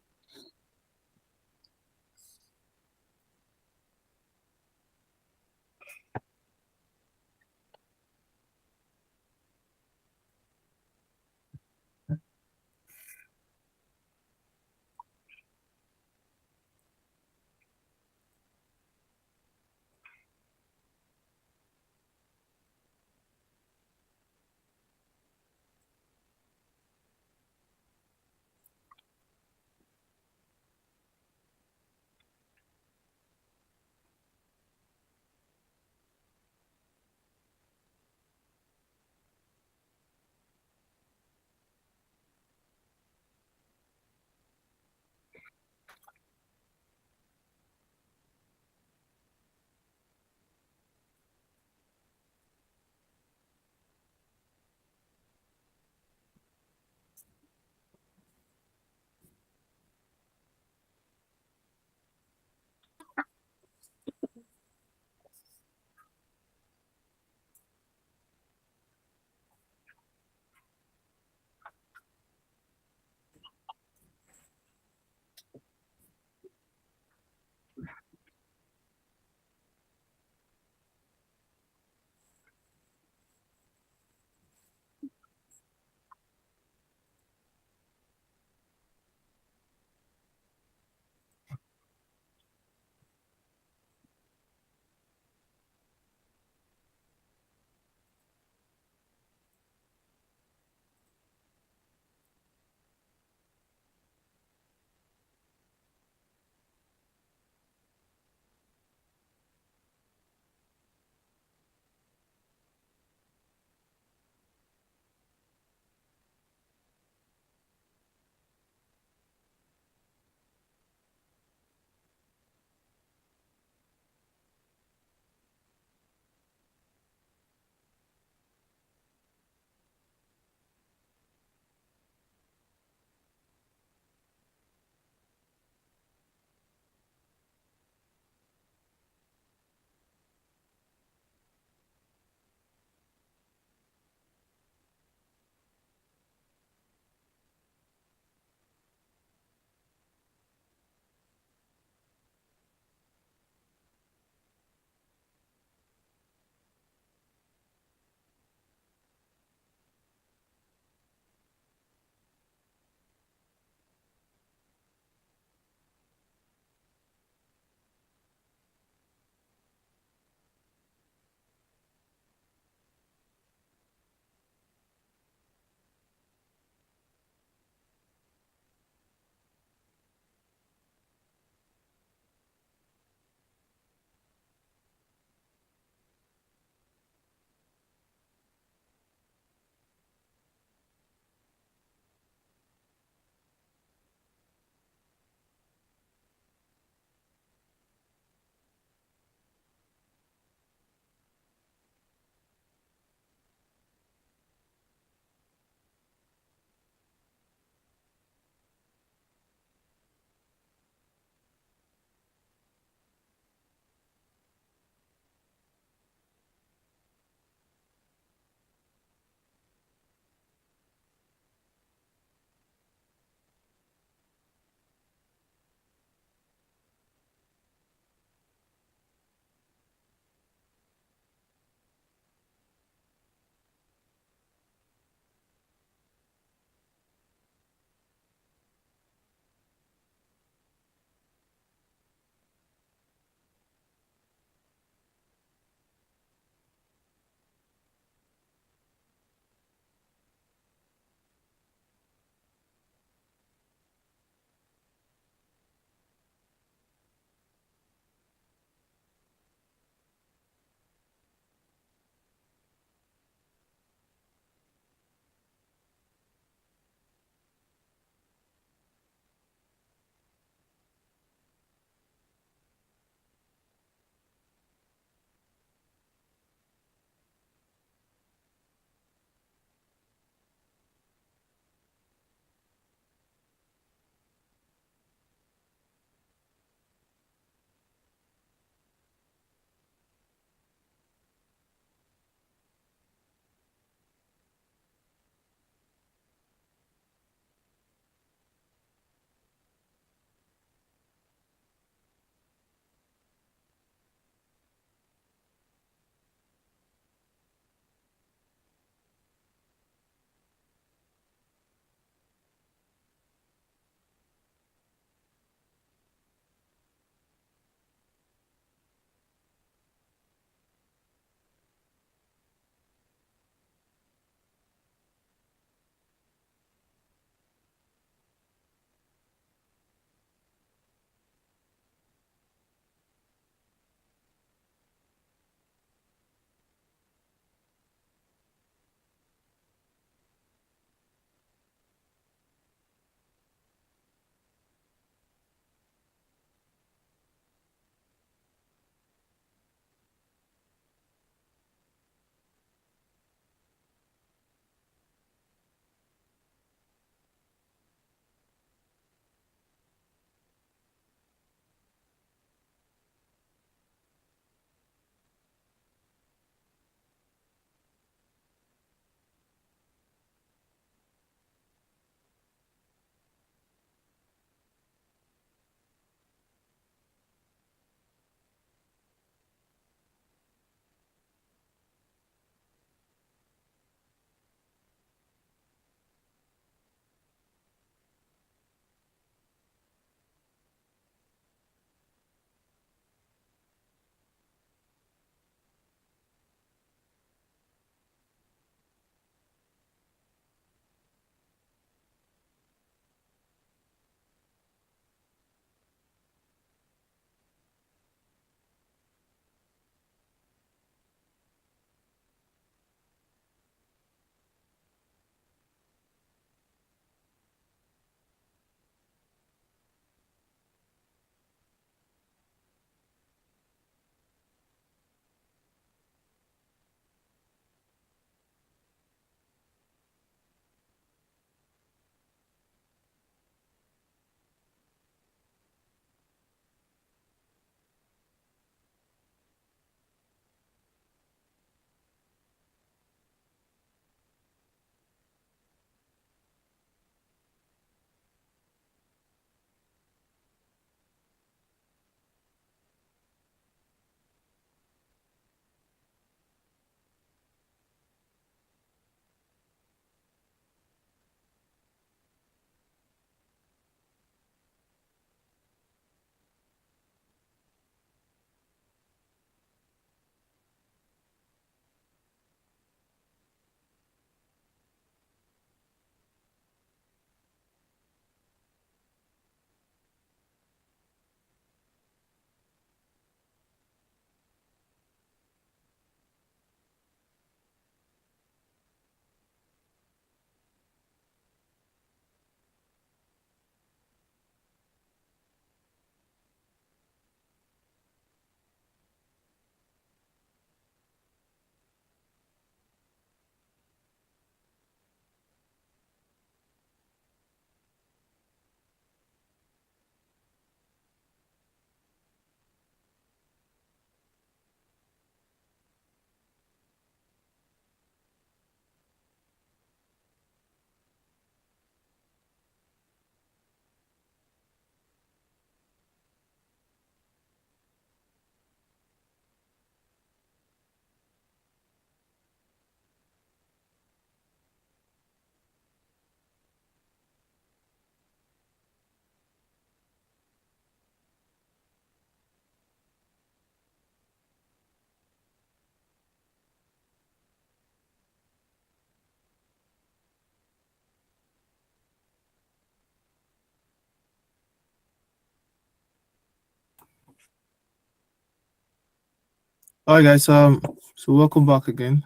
Hi guys, so welcome back again.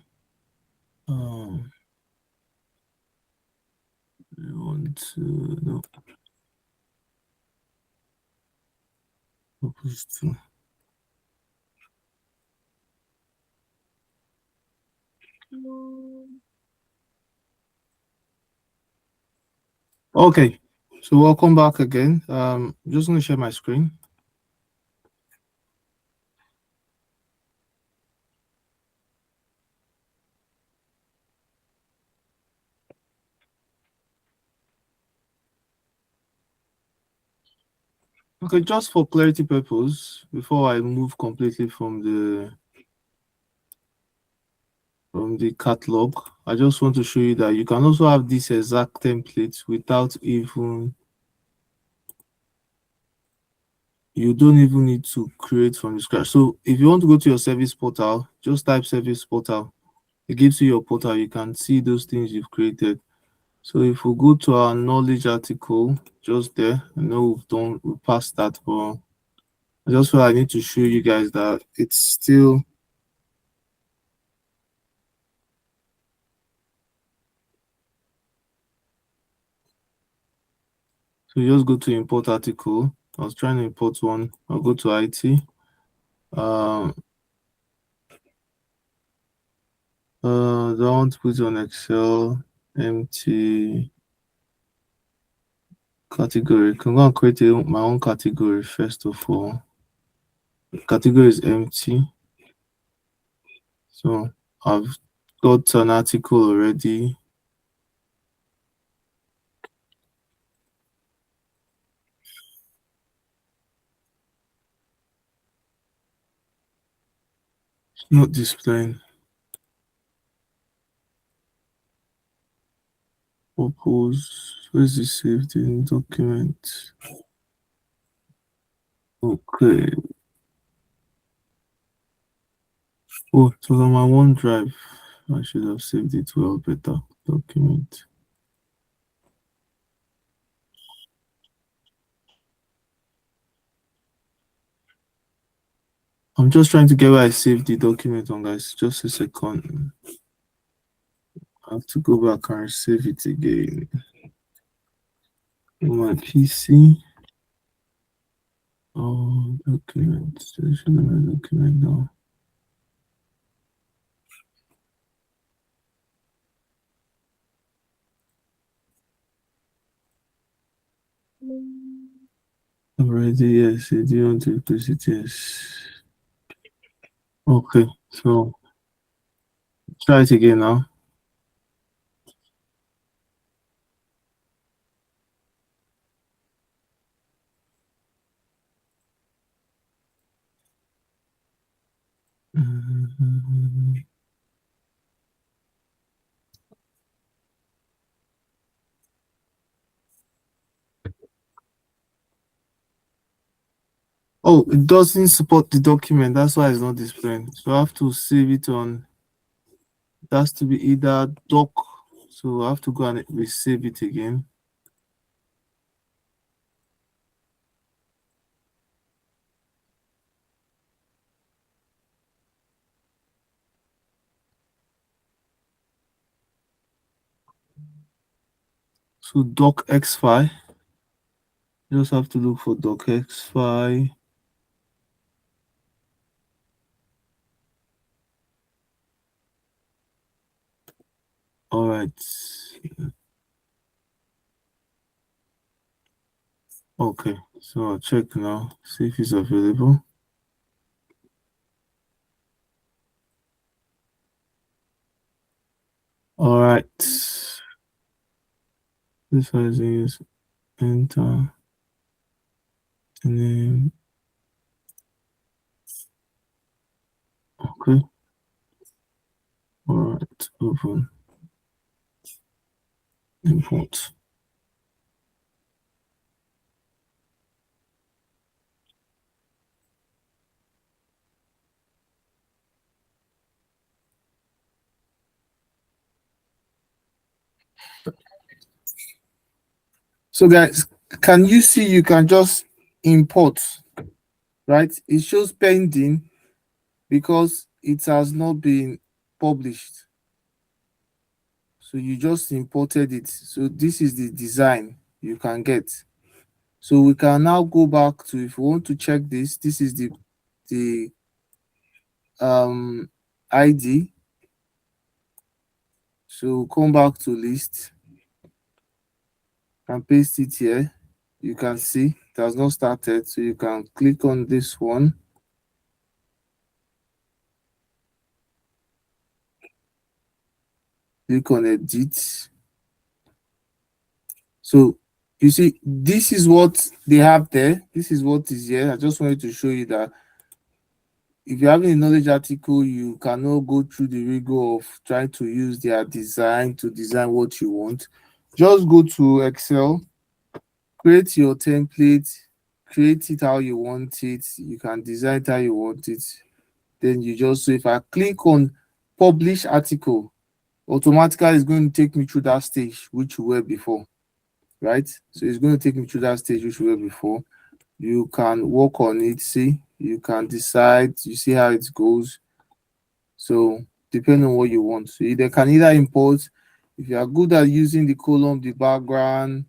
Um, I want to no, supposed to. Okay, so welcome back again. I'm just gonna share my screen. Okay, just for clarity purpose, before I move completely from the catalog, I just want to show you that you can also have this exact template without even you don't even need to create from the scratch. So if you want to go to your service portal, just type service portal. It gives you your portal. You can see those things you've created. So if we go to our knowledge article, just there, I know we passed that, but I just feel I need to show you guys that it's still. So you just go to import article. I was trying to import one. I'll go to IT. Um, do I want to put it on Excel? Empty category. I'm going to create my own category first of all. The category is empty. So I've got an article already. It's not displaying. Purpose. Where's the saved in document? Okay. Oh, it was on my OneDrive. I should have saved it well better. Document. I'm just trying to get where I saved the document on, guys. Just a second. I have to go back and save it again on my PC. Oh, document. Selection of my document now. Already, yes. Do you want to place it? Yes. Okay, so try it again now. Oh, it doesn't support the document. That's why it's not displaying. So I have to save it on. It has to be either doc. So I have to go and resave it again. So docx file. You just have to look for docx file. All right. Okay. So I'll check now. See if it's available. All right. This one is enter the name. Okay. All right. Open. Import. So guys, can you see you can just import, right? It shows pending because it has not been published. So you just imported it. So this is the design you can get. So we can now go back to, if you want to check this, this is the ID. So come back to list and paste it here. You can see it has not started. So you can click on this one. Click on edit. So you see, this is what they have there. This is what is here. I just wanted to show you that if you're having a knowledge article, you cannot go through the rigor of trying to use their design to design what you want. Just go to Excel, create your template, create it how you want it. You can design it how you want it. Then you just, so if I click on publish article, automatically it's going to take me through that stage which we were before, right? So it's going to take me through that stage which we were before. You can work on it, see, you can decide, you see how it goes. So depending on what you want, so they can either import, if you are good at using the column, the background,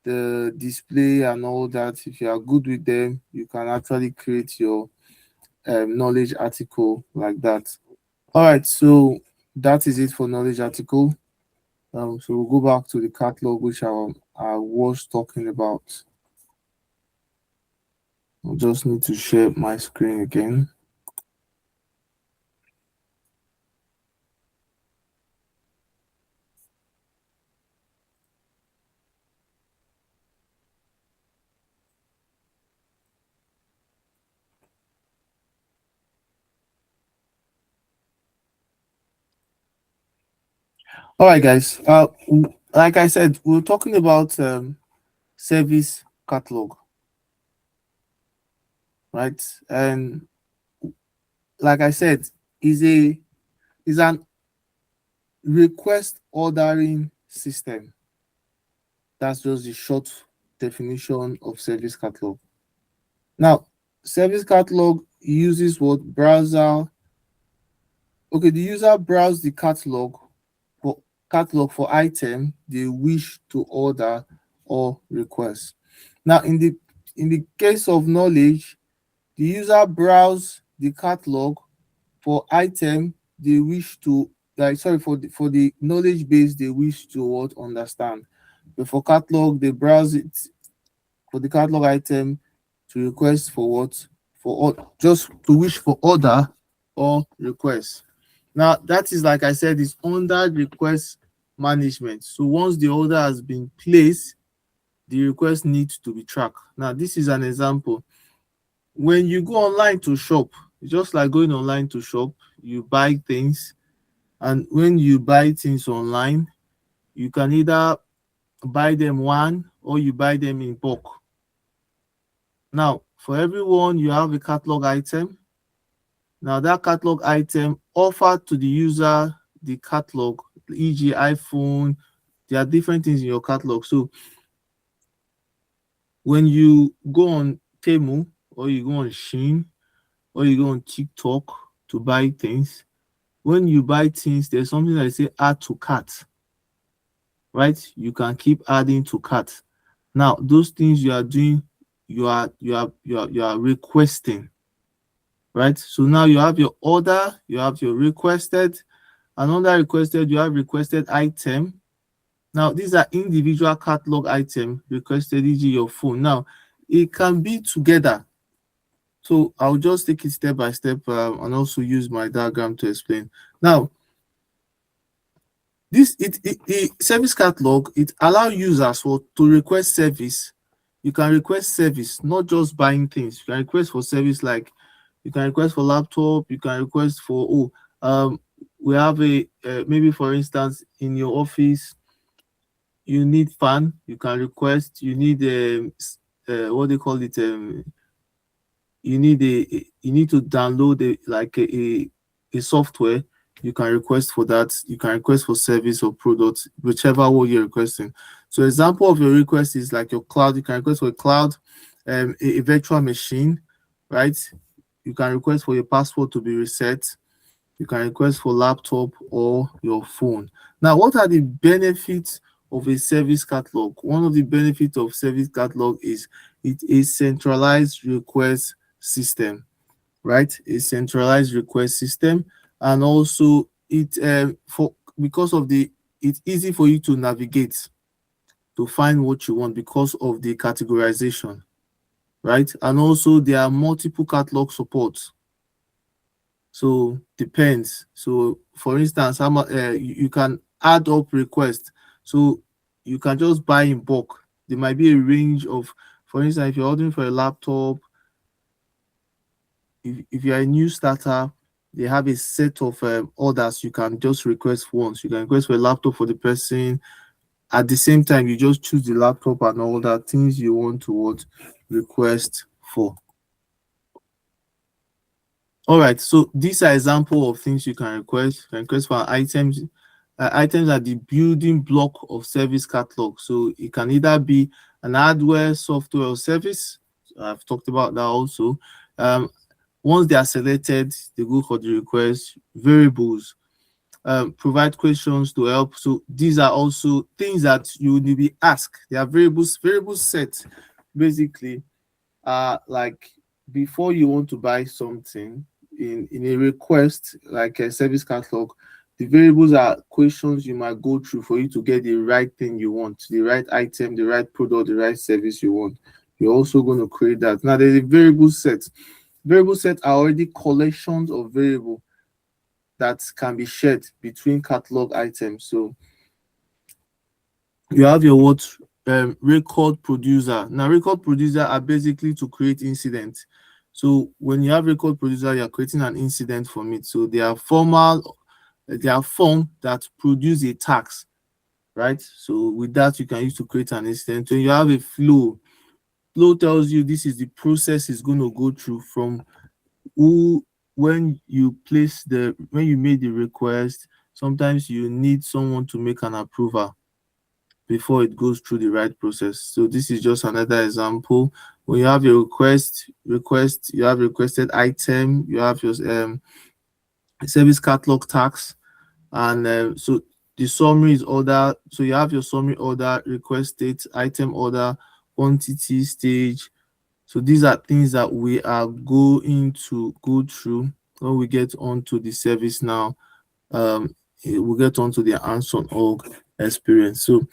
the display and all that, if you are good with them, you can actually create your knowledge article like that. All right, so that is it for knowledge article. So we'll go back to the catalog which I was talking about. I just need to share my screen again. All right, guys. Like I said, we're talking about service catalog, right? And like I said, is an request ordering system. That's just the short definition of service catalog. Now, service catalog uses what browser. Okay, the user browse the catalog for item they wish to order or request. Now, in the case of knowledge, the user browse the catalog for item they wish to, like, sorry, for the knowledge base they wish to what understand. But for catalog, they browse it for the catalog item to request for what, just to wish for order or request. Now that is, like I said, is under request management. So once the order has been placed, the request needs to be tracked. Now this is an example. When you go online to shop, just like going online to shop, you buy things, and when you buy things online, you can either buy them one or you buy them in bulk. Now, for everyone, you have a catalog item. Now, that catalog item offered to the user the catalog, e.g., iPhone. There are different things in your catalog. So, when you go on Temu, or you go on Shein, or you go on TikTok to buy things, when you buy things, there's something that say add to cart, right? You can keep adding to cart. Now, those things you are doing, you are requesting, right? So now you have your order, you have your requested, and under requested, you have requested item. Now, these are individual catalog item requested, e.g., your phone. Now, it can be together. So I'll just take it step by step and also use my diagram to explain. Now, the service catalog, it allows users to request service. You can request service, not just buying things. You can request for service, like you can request for laptop. You can request for we have a maybe, for instance, in your office you need fan. You can request. You need what they call it, you need you need to download a software. You can request for that. You can request for service or product, whichever one you're requesting. So example of your request is like your cloud. You can request for a cloud, a virtual machine, right? You can request for your password to be reset. You can request for laptop or your phone. Now, what are the benefits of a service catalog? One of the benefits of service catalog is it is centralized request system, right? A centralized request system, and also it for because of the it's easy for you to navigate to find what you want because of the categorization, right? And also there are multiple catalog supports. So depends. So for instance, you can add up requests. So you can just buy in bulk. There might be a range of, for instance, if you're ordering for a laptop, if you're a new starter, they have a set of orders you can just request once. You can request for a laptop for the person. At the same time, you just choose the laptop and all that things you want to what request for. All right, so these are example of things you can request. You can request for items. Items are the building block of service catalog. So it can either be an hardware, software, or service. I've talked about that also. Um, Once they are selected, they go for the request. Variables, provide questions to help. So these are also things that you will be asked. They are variables. Variable sets basically like before you want to buy something in a request like a service catalog, the variables are questions you might go through for you to get the right thing you want, the right item, the right product, the right service you want. You're also going to create that. Now there's a variable set. Variable sets are already collections of variable that can be shared between catalog items. So you have your what record producer. Now record producer are basically to create incidents. So when you have record producer, you're creating an incident from it. So they are form that produce a tax, right? So with that you can use to create an incident. When you have a flow tells you this is the process is going to go through from who when you made the request. Sometimes you need someone to make an approval before it goes through the right process. So this is just another example. When you have your request, you have requested item, you have your service catalog tax, and so the summary is order. So you have your summary order, request date, item order, quantity, stage. So these are things that we are going to go through when we get onto the service now. We'll get onto the hands-on org experience. So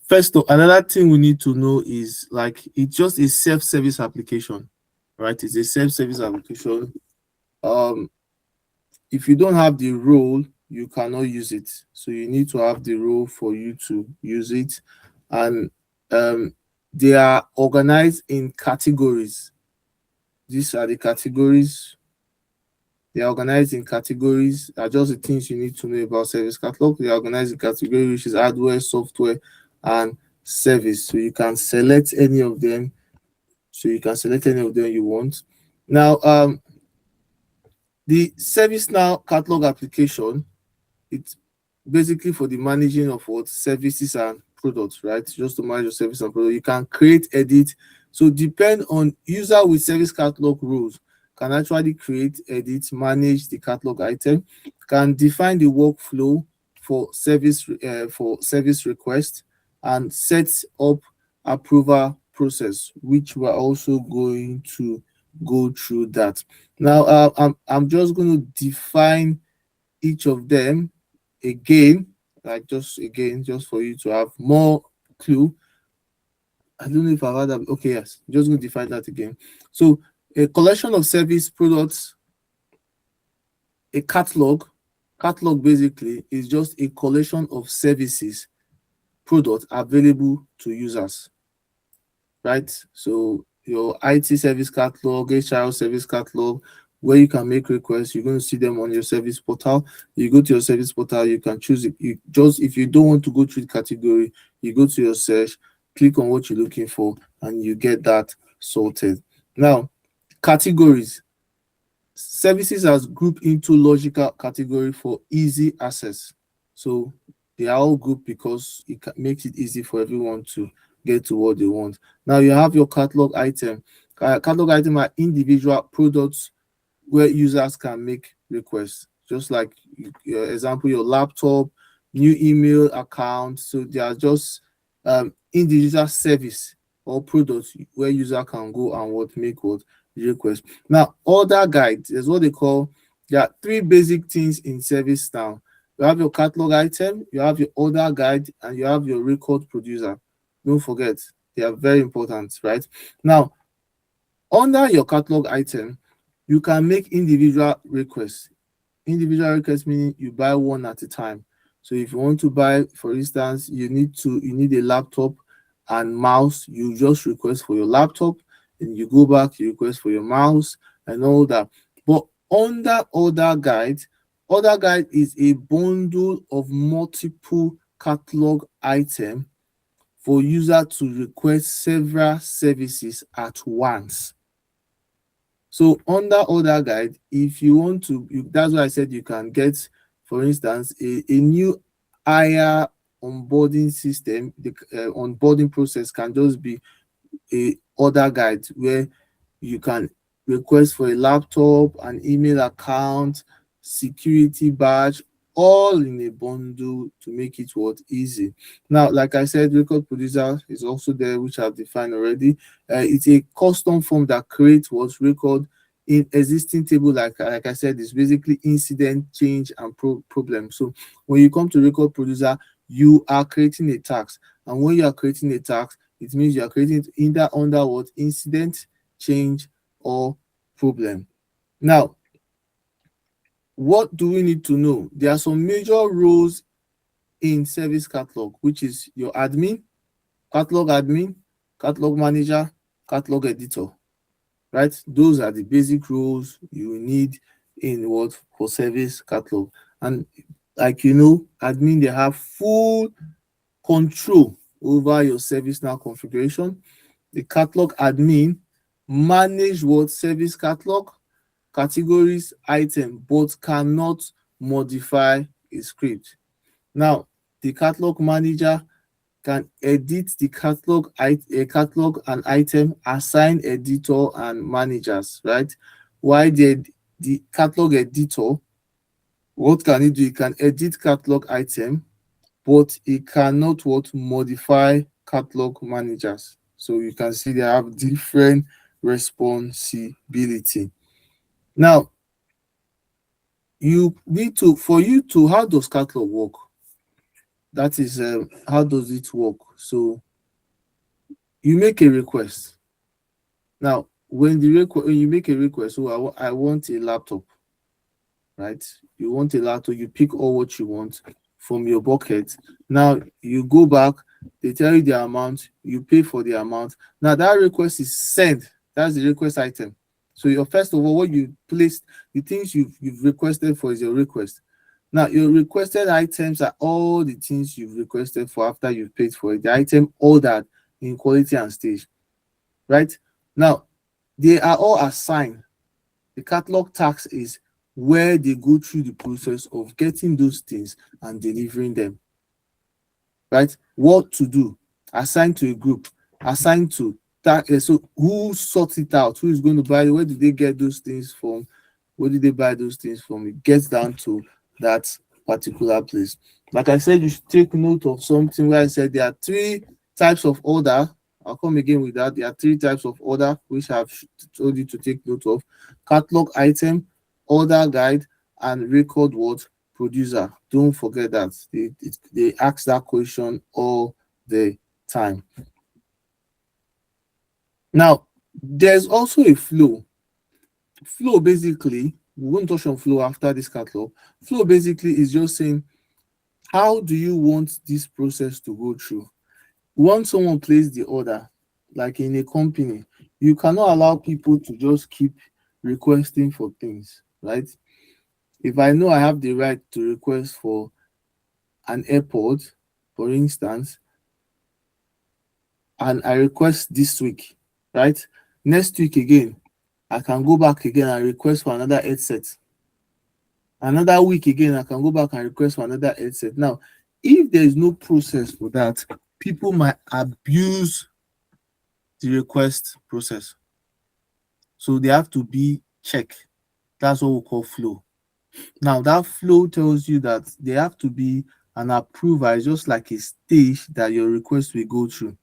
first, another thing we need to know is like it's just a self-service application, right? It's a self-service application. Um, if you don't have the role, you cannot use it. So you need to have the role for you to use it, and they are organized in categories. These are the categories. They are organized in categories. Are just the things you need to know about service catalog. They are organized in categories, which is hardware, software, and service. So you can select any of them. So you can select any of them you want. Now, the ServiceNow catalog application, it's basically for the managing of what services and products, right? Just to manage your service and product. You can create, edit. So depend on user with service catalog rules can actually create, edit, manage the catalog item, can define the workflow for service request, and set up approval process, which we're also going to go through that. Now, I'm just going to define each of them again, like just for you to have more clue. I don't know if I've had that. Okay, yes, just going to define that again. So a collection of service products, a catalog basically is just a collection of services products available to users, right? So your IT service catalog, HR service catalog, where you can make requests, you're going to see them on your service portal. You go to your service portal, you can choose it. You just if you don't want to go through the category, you go to your search, click on what you're looking for, and you get that sorted. Now, categories. Services are grouped into logical category for easy access. So they are all grouped because it makes it easy for everyone to get to what they want. Now you have your catalog item. Catalog item are individual products where users can make requests. just like example, your laptop, new email account. So they are just individual service or products where user can go and what make what request. Now, order guide is what they call. There are three basic things in service now. You have your catalog item, you have your order guide, and you have your record producer. Don't forget, they are very important, right? Now, under your catalog item, you can make individual requests. Individual requests meaning you buy one at a time. So if you want to buy, for instance, you need a laptop and mouse, you just request for your laptop, and you go back, you request for your mouse and all that. But under order guide is a bundle of multiple catalog item for user to request several services at once. So under order guide, if you want to, that's why I said you can get, for instance, a new higher onboarding system. The onboarding process can just be a order guide where you can request for a laptop, an email account, security badge, all in a bundle to make it what easy. Now, like I said, record producer is also there, which I've defined already. It's a custom form that creates what's record in existing table. Like I said, it's basically incident, change, and problem. So when you come to record producer, you are creating a task, and when you are creating a task, it means you are creating it either under what incident, change, or problem. Now, what do we need to know? There are some major roles in service catalog, which is your admin, catalog manager, catalog editor, right? Those are the basic roles you need in what for service catalog. And like admin, they have full control over your ServiceNow configuration. The catalog admin manage what service catalog, categories, item, but cannot modify a script. Now, the catalog manager can edit the catalog, a catalog and item, assign editor and managers, right? While the catalog editor, what can it do? It can edit catalog item, but it cannot what modify catalog managers. So you can see they have different responsibility. Now, you need to, for you to, how does catalog work? That is, how does it work? So you make a request. Now, when you make a request, so I want a laptop, right? You want a laptop, you pick all what you want from your bucket. Now you go back, they tell you the amount, you pay for the amount. Now that request is sent. That's the request item. So your first of all, what you placed, the things you've requested for is your request. Now your requested items are all the things you've requested for after you've paid for it. The item ordered in quality and stage, right? Now they are all assigned. The catalog task is where they go through the process of getting those things and delivering them, right? What to do, assign to a group, assign to that. So who sorts it out? Who is going to buy it? Where did they get those things from? Where did they buy those things from? It gets down to that particular place. Like I said, you should take note of something where I said there are three types of order. I'll come again with that. There are three types of order which I've told you to take note of: catalog item, order guide, and record what producer. Don't forget that they ask that question all the time. Now, there's also a flow. Flow basically, we won't touch on flow after this catalog. Flow basically is just saying, how do you want this process to go through? Once someone places the order, like in a company, you cannot allow people to just keep requesting for things, right? If I know I have the right to request for an airport, for instance, and I request this week, right? Next week again, I can go back again and request for another headset. Another week again, I can go back and request for another headset. Now, if there is no process for that, people might abuse the request process. So they have to be checked. That's what we call flow. Now that flow tells you that there have to be an approval. It's just like a stage that your request will go through.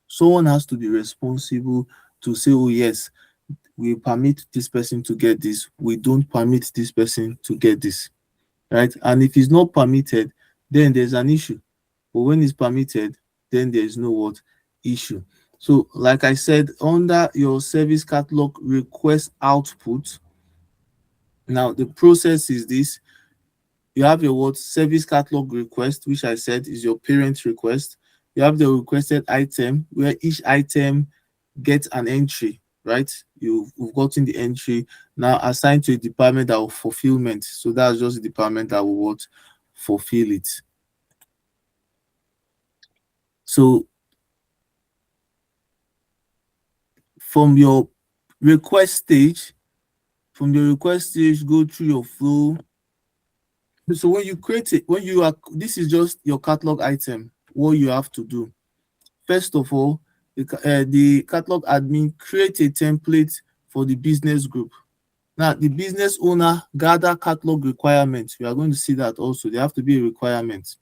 Someone has to be responsible to say, oh yes, we permit this person to get this, we don't permit this person to get this, right? And if it's not permitted, then there's an issue. But when it's permitted, then there is no what issue. So, like I said, under your service catalog request output, now the process is this: you have your what service catalog request, which I said is your parent request. You have the requested item, where each item gets an entry, right? You've gotten the entry now assigned to a department that will fulfillment. So that's just the department that will what fulfill it. So from your request stage, go through your flow. So when you create it, when you are, this is just your catalog item. What you have to do, first of all, the catalog admin create a template for the business group. Now, the business owner gather catalog requirements. We are going to see that also. They have to be a requirement.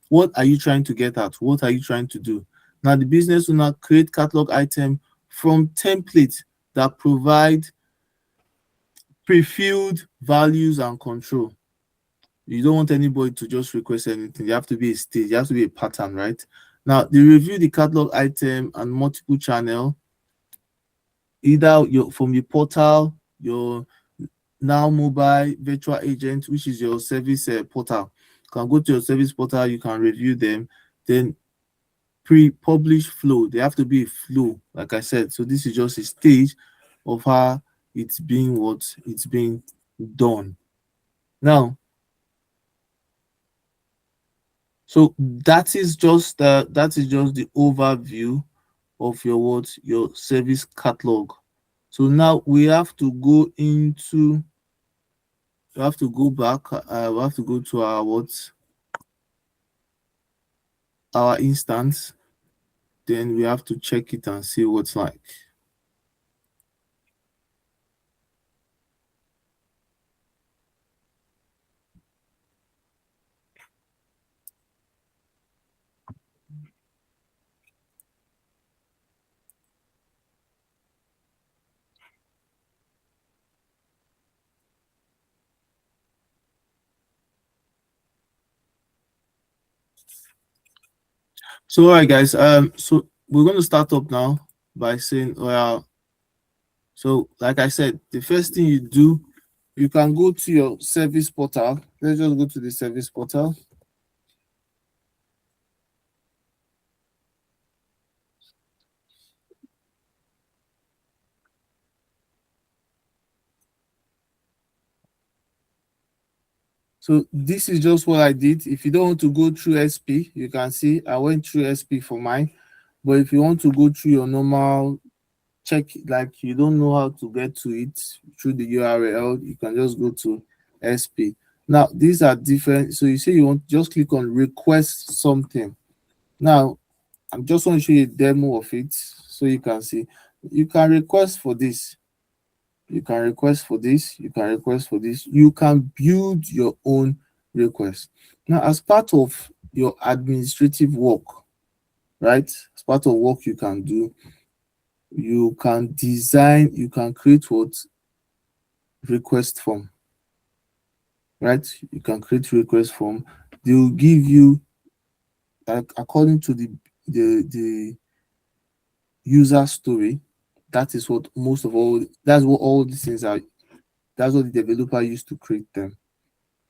What are you trying to get at? What are you trying to do? Now, the business owner create catalog item from templates that provide pre-filled values and control. You don't want anybody to just request anything. You have to be a stage, you have to be a pattern, right? Now, they review the catalog item and multiple channel, either your from your portal, your now mobile virtual agent, which is your service portal. You can go to your service portal, you can review them. Then pre-publish flow, they have to be a flow, like I said. So this is just a stage of how it's being done. Now, so that is just the overview of your service catalog. So now we have to go into we have to go back. We have to go to our instance. Then we have to check it and see what's like. So all right, guys. So we're going to start up now by saying, well, so like I said, the first thing you do, you can go to your service portal. Let's just go to the service portal. So this is just what I did. If you don't want to go through SP, you can see I went through SP for mine. But if you want to go through your normal check, like you don't know how to get to it through the URL, you can just go to SP. Now these are different. So you say you want, just click on request something. Now I'm just want to show you a demo of it so you can see. You can request for this. You can request for this. You can request for this. You can build your own request. Now, as part of your administrative work, right? As part of work you can do, you can design, you can create what request form, right? You can create request form. They will give you, like, according to the user story. That is what most of all. That's what all these things are. That's what the developer used to create them,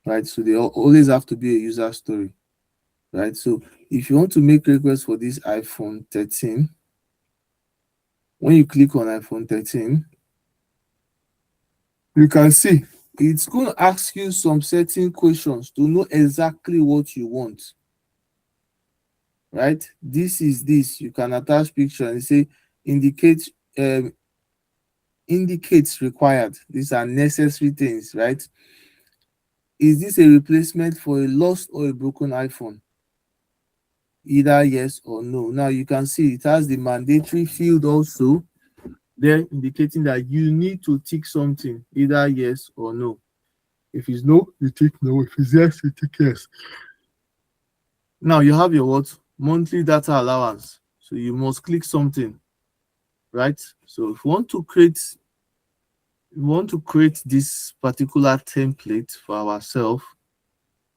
right? So they always have to be a user story, right? So if you want to make requests for this iPhone 13, when you click on iPhone 13, you can see it's going to ask you some certain questions to know exactly what you want, right? This is this. You can attach picture and say indicate indicates required. These are necessary things, right? Is this a replacement for a lost or a broken iPhone? Either yes or no. Now you can see it has the mandatory field also there, indicating that you need to tick something, either yes or no. If it's no, you tick no. If it's yes, you tick yes. Now you have your what? Monthly data allowance. So you must click something, right? So if we want to create this particular template for ourselves,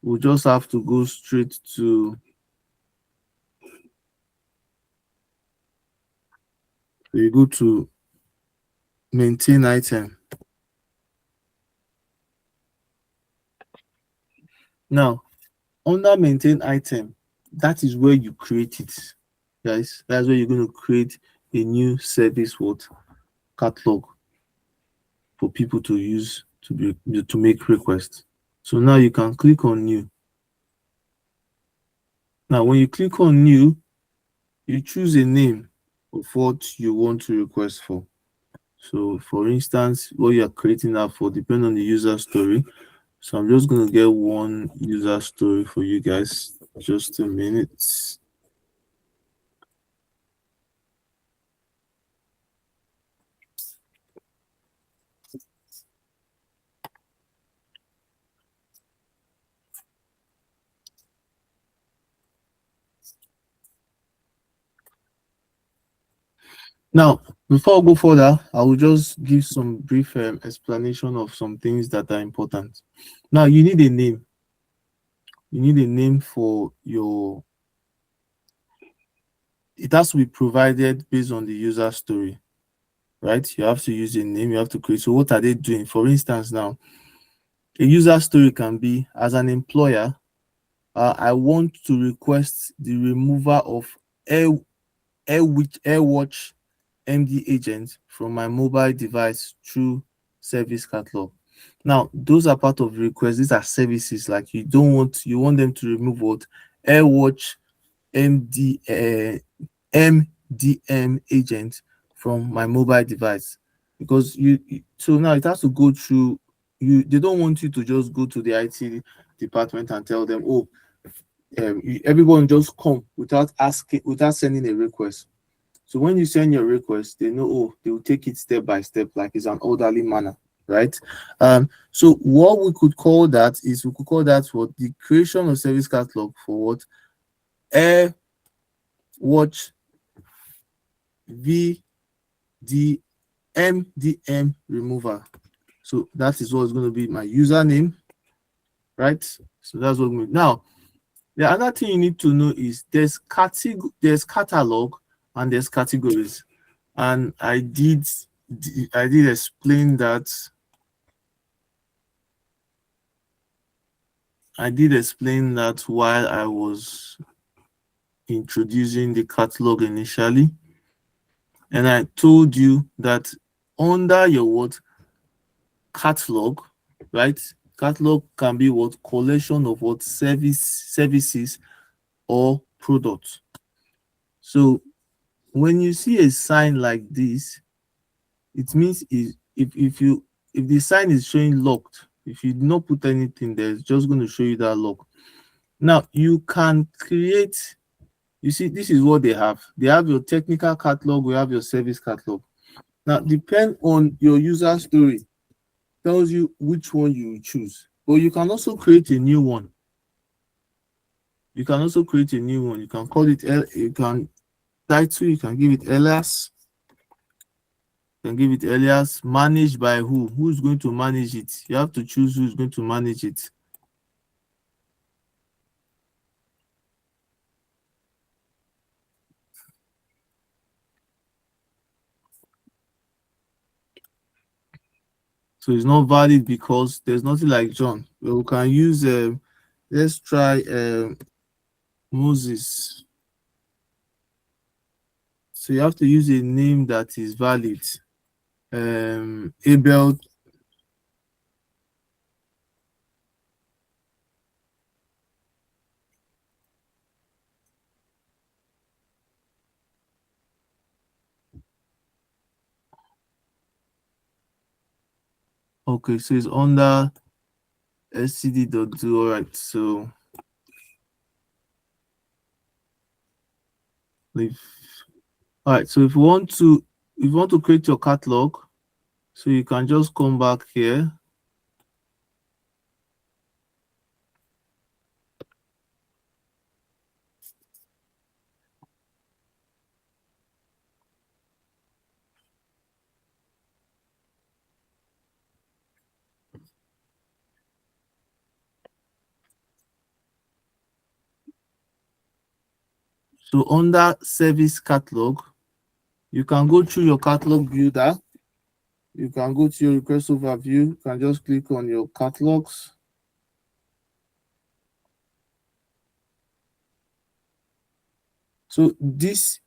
we'll just have to go straight to, you go to maintain item. Now, under maintain item, that is where you create it, guys. That's where you're going to create a new service what catalog for people to use to make requests. So now you can click on new. Now, when you click on new, you choose a name of what you want to request for. So, for instance, what you are creating that for depend on the user story. So I'm just going to get one user story for you guys. Just a minute. Now, before I go further, I will just give some brief explanation of some things that are important. Now, you need a name. You need a name for your. It has to be provided based on the user story, right? You have to use a name. You have to create. So, what are they doing? For instance, now a user story can be, as an employer, I want to request the removal of air AirWatch MD agent from my mobile device through service catalog. Now, those are part of the request. These are services like you want them to remove what AirWatch MD MDM agent from my mobile device, because so now it has to go through you. They don't want you to just go to the IT department and tell them, oh, everyone just come without asking, without sending a request. So when you send your request, they know, oh, they will take it step by step, like it's an orderly manner, right? So what we could call that is, we could call that what the creation of service catalog for what Air Watch VDMDM remover. So that is what's going to be my username, right? So that's what we now. The other thing you need to know is there's catalog and there's categories. And I did explain that. I did explain that while I was introducing the catalog initially. And I told you that under your what catalog, right? Catalog can be what collection of what services or products. So when you see a sign like this, it means if the sign is showing locked, if you do not put anything there, it's just going to show you that lock. Now you can create, you see, this is what they have. They have your technical catalog, we have your service catalog. Now, depend on your user story, tells you which one you choose. But you can also create a new one. You can also create a new one. You can call it you can title, you can give it Elax. You can give it alias. Managed by who? Who's going to manage it? You have to choose who's going to manage it. So it's not valid because there's nothing like John. We can use let's try Moses. So you have to use a name that is valid. Abel. Okay, so it's under scd.do. All right, so leave. All right, so if you want to create your catalog, so you can just come back here. So under service catalog, you can go through your catalog builder. You can go to your request overview. You can just click on your catalogs. So these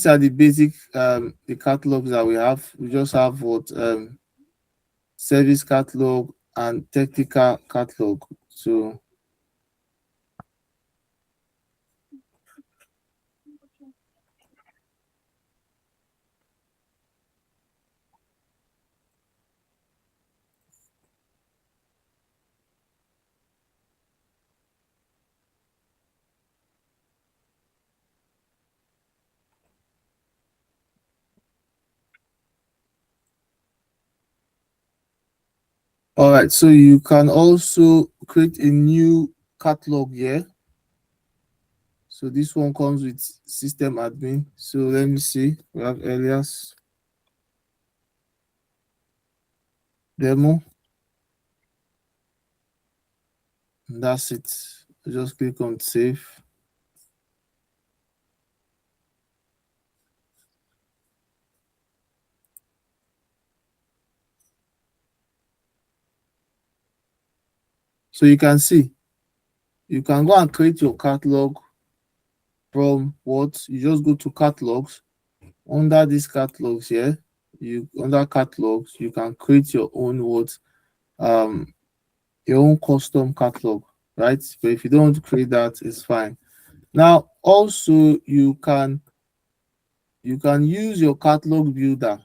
are the basic the catalogs that we have. We just have what service catalog and technical catalog. So all right, so you can also create a new catalog here. So this one comes with system admin. So let me see. We have Elias demo. And that's it. Just click on save. So you can see, you can go and create your catalog from what you just go to catalogs. Under these catalogs here, you under catalogs, you can create your own what um your own custom catalog, right? But if you don't want to create that, it's fine. Now also you can use your catalog builder.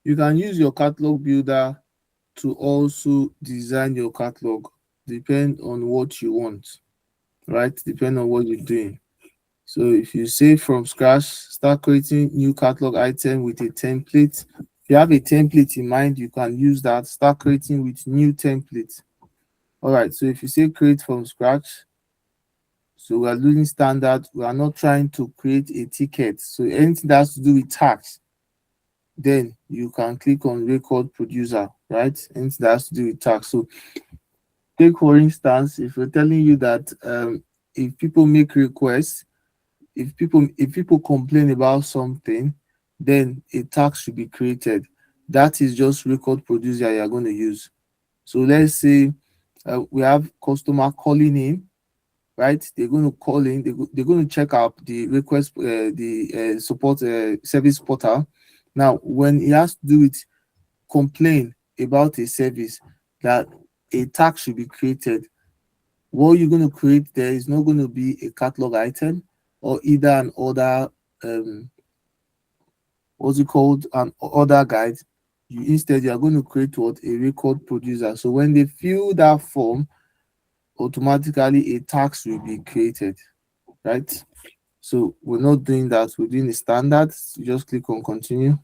You can use your catalog builder to also design your catalog, depend on what you want, right? Depend on what you're doing. So if you say from scratch, start creating new catalog item with a template. If you have a template in mind, you can use that. Start creating with new template. All right. So if you say create from scratch, so we are doing standard. We are not trying to create a ticket. So anything that has to do with tax, then you can click on record producer, right? Anything that has to do with tax. So take for instance, if we're telling you that if people make requests, if people complain about something, then a tax should be created. That is just record producer you're going to use. So let's say we have customer calling in, right? They're going to call in, they're going to check out the request, the support service portal. Now when he has to do with complain about a service, that a tax should be created, what you're going to create there is not going to be a catalog item or either an order, what's it called, an order guide. Instead, you are going to create what a record producer. So when they fill that form, automatically a tax will be created, right? So we're not doing that. We're doing the standards. You just click on continue.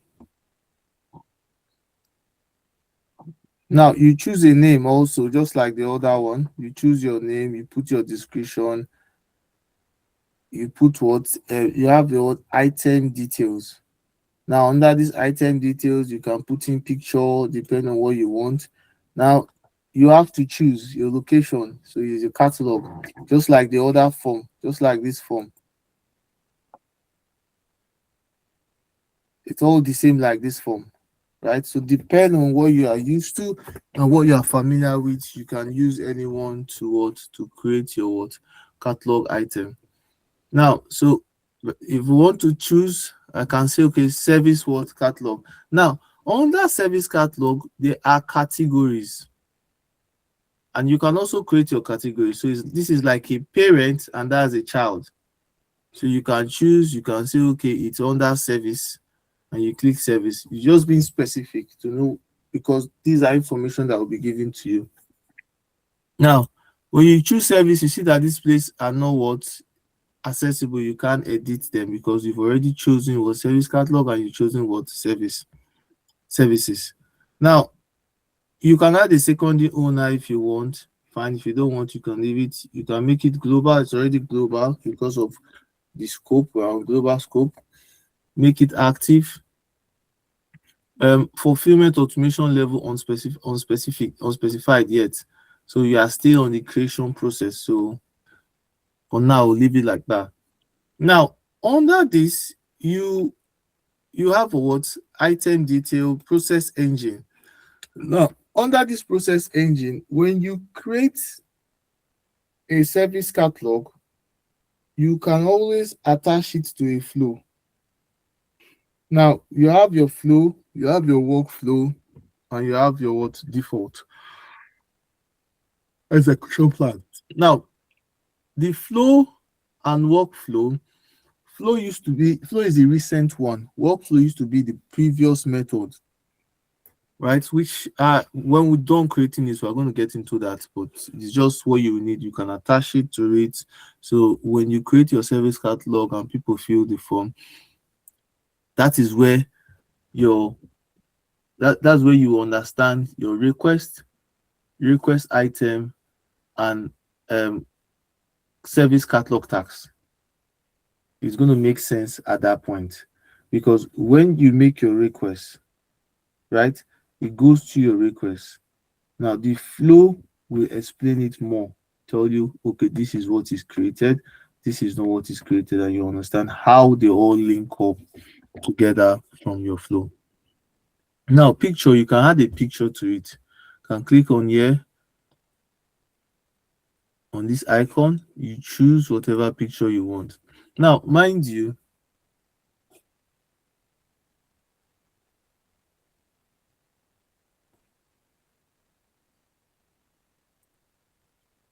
Now you choose a name also, just like the other one. You choose your name, you put your description, you put what you have your item details. Now under these item details, you can put in picture depending on what you want. Now you have to choose your location. So use your catalog, just like the other form, just like this form. It's all the same like this form, right? So depend on what you are used to and what you are familiar with, you can use anyone to what to create your what catalog item. Now, so if we want to choose, I can say, okay, service what catalog. Now, under service catalog, there are categories. And you can also create your category. So this is like a parent and that's a child. So you can choose, you can say, okay, it's under service, and you click service. You're just being specific to know, because these are information that will be given to you. Now, when you choose service, you see that these places are not what accessible. You can't edit them because you've already chosen what service catalog and you've chosen what services. Now you can add a secondary owner if you want. Fine. If you don't want, you can leave it. You can make it global. It's already global because of the scope. We're on global scope. Make it active. Fulfillment automation level unspecified yet. So you are still on the creation process. So For now, we'll leave it like that. Now, under this, you have what? Item detail, process engine. Now, under this process engine, when you create a service catalog, you can always attach it to a flow. Now, you have your flow, you have your workflow, and you have your what? Default execution plan. Now, the flow and workflow, flow is a recent one. Workflow used to be the previous method, right? Which when we're done creating this, we're going to get into that, but it's just what you need. You can attach it to it. So when you create your service catalog and people fill the form, that is where your that's where you understand your request item, and um service catalog tax. It's going to make sense at that point, because when you make your request, right, it goes to your request. Now the flow will explain it more, tell you, okay, this is what is created, this is not what is created, and you understand how they all link up together from your flow. Now, picture, you can add a picture to it. You can click on here on this icon, you choose whatever picture you want. Now, mind you,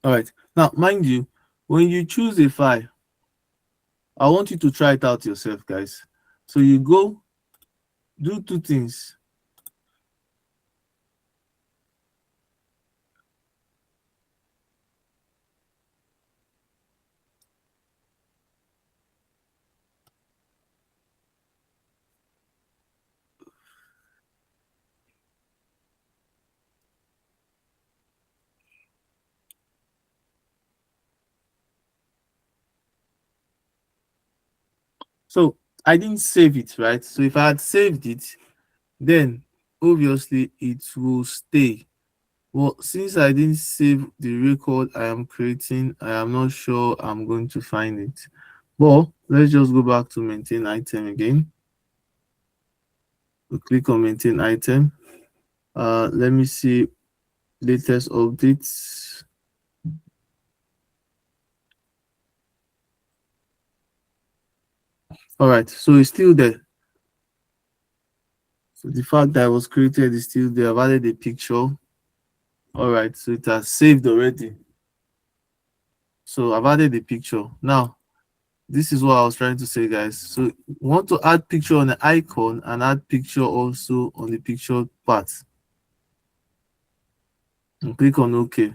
all right, now mind you, when you choose a file, I want you to try it out yourself, guys. So you go do two things. So I didn't save it, right? So if I had saved it, then obviously it will stay. Well, since I didn't save the record I am creating, I am not sure I'm going to find it. But let's just go back to maintain item again. We click on maintain item. Let me see latest updates. All right, so it's still there. So the fact that it was created is still there. I've added a picture. All right, so it has saved already. So I've added a picture. Now, this is what I was trying to say, guys. So you want to add picture on the icon and add picture also on the picture part. And click on OK.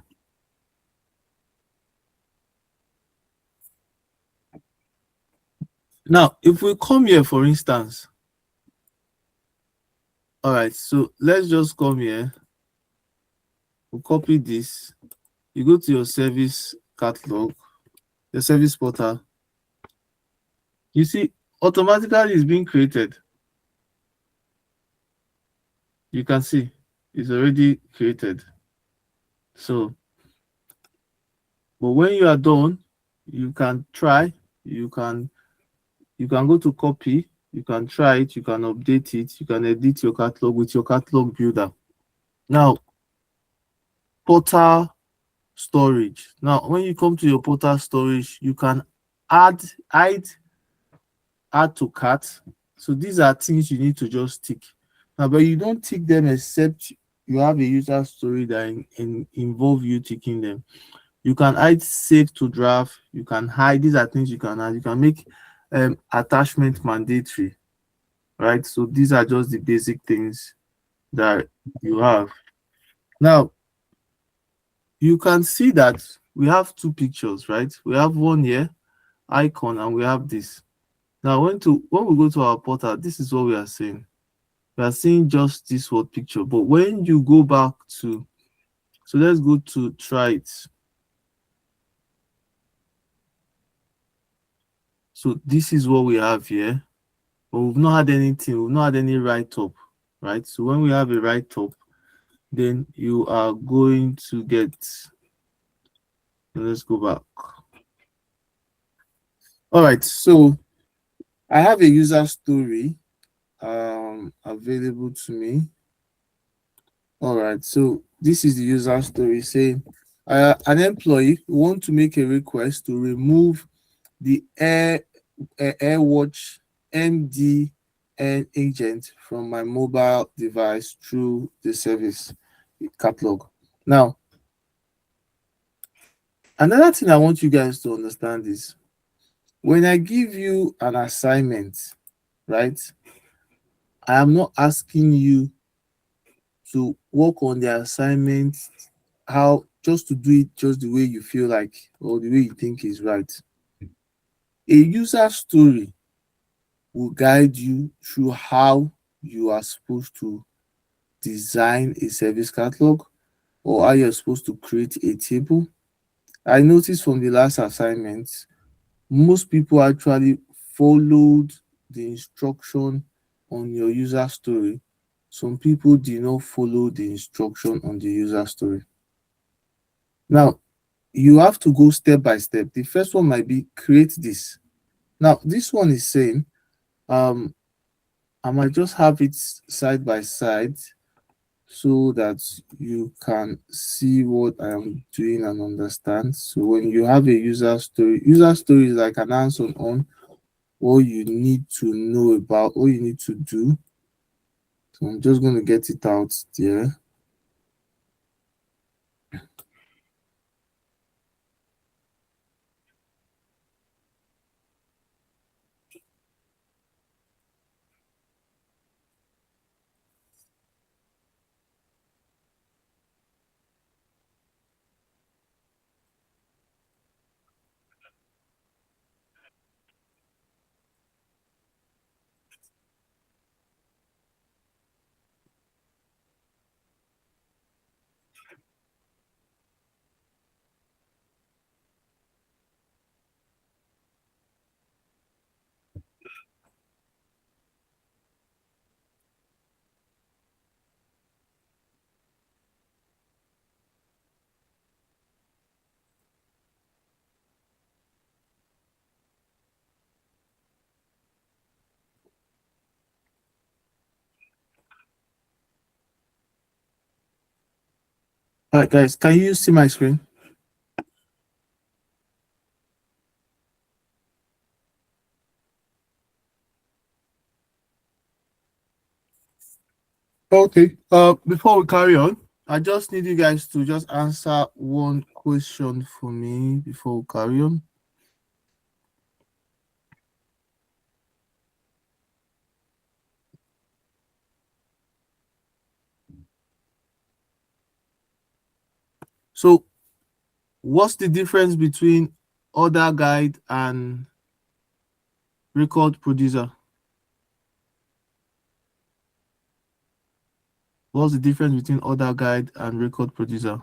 Now, if we come here, for instance, all right, so let's just come here. We'll copy this. You go to your service catalog, your service portal. You see, automatically it's being created. You can see it's already created. So, but when you are done, you can try, you can go to copy, you can try it, you can update it, you can edit your catalog with your catalog builder. Now, portal storage. Now, when you come to your portal storage, you can add to cart. So these are things you need to just tick. Now, but you don't tick them except you have a user story that involve you ticking them. You can add save to draft. You can hide. These are things you can add. You can make attachment mandatory, right? So these are just the basic things that you have. Now, you can see that we have two pictures, right? We have one here, icon, and we have this. Now, when we go to our portal, this is what we are seeing. We are seeing just this word picture. But when you go back to, so let's go to try it. So this is what we have here. But we've not had anything, we've not had any write-up, right? So when we have a write-up, then you are going to get, let's go back. All right, so I have a user story available to me. All right, so this is the user story saying an employee want to make a request to remove the AirWatch MDN agent from my mobile device through the service catalog. Now, another thing I want you guys to understand is when I give you an assignment, right, I am not asking you to work on the assignment how just to do it just the way you feel like or the way you think is right. A user story will guide you through how you are supposed to design a service catalog or how you're supposed to create a table. I noticed from the last assignment, most people actually followed the instruction on your user story. Some people did not follow the instruction on the user story. Now, you have to go step by step. The first one might be create this. Now, this one is saying, I might just have it side by side so that you can see what I am doing and understand. So when you have a user story is like an answer on what you need to know about, what you need to do. So I'm just going to get it out there. All right, guys, can you see my screen? Okay. Before we carry on, I just need you guys to just answer one question for me before we carry on. So, what's the difference between order guide and record producer? What's the difference between order guide and record producer?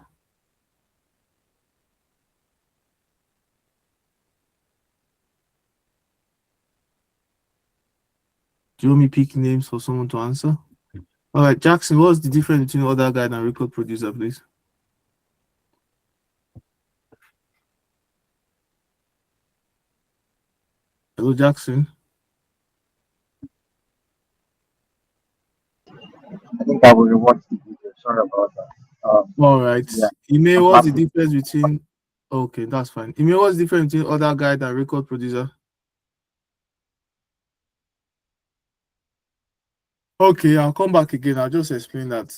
Do you want me to pick names for someone to answer? All right, Jackson, what's the difference between order guide and record producer, please? Hello, Jackson. I think I will rewatch the video. Sorry about that. All right. Yeah, Email, I'm what's the happy. difference between okay, that's fine. Email, what's the difference between order guide and record producer? Okay, I'll come back again. I'll just explain that.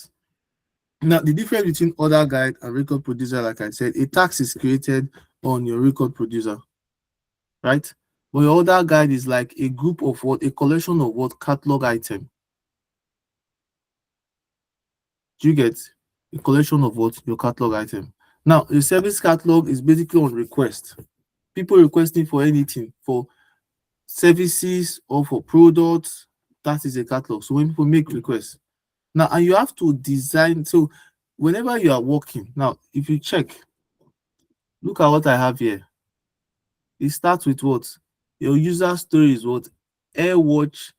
Now, the difference between order guide and record producer, like I said, a task is created on your record producer, right? But your order guide is like a group of what, a collection of what catalog item. Do you get a collection of what your catalog item? Now, the service catalog is basically on request. People requesting for anything, for services or for products, that is a catalog. So when people make requests, now and you have to design. So whenever you are working, now if you check, look at what I have here. It starts with what? Your user story is what? AirWatch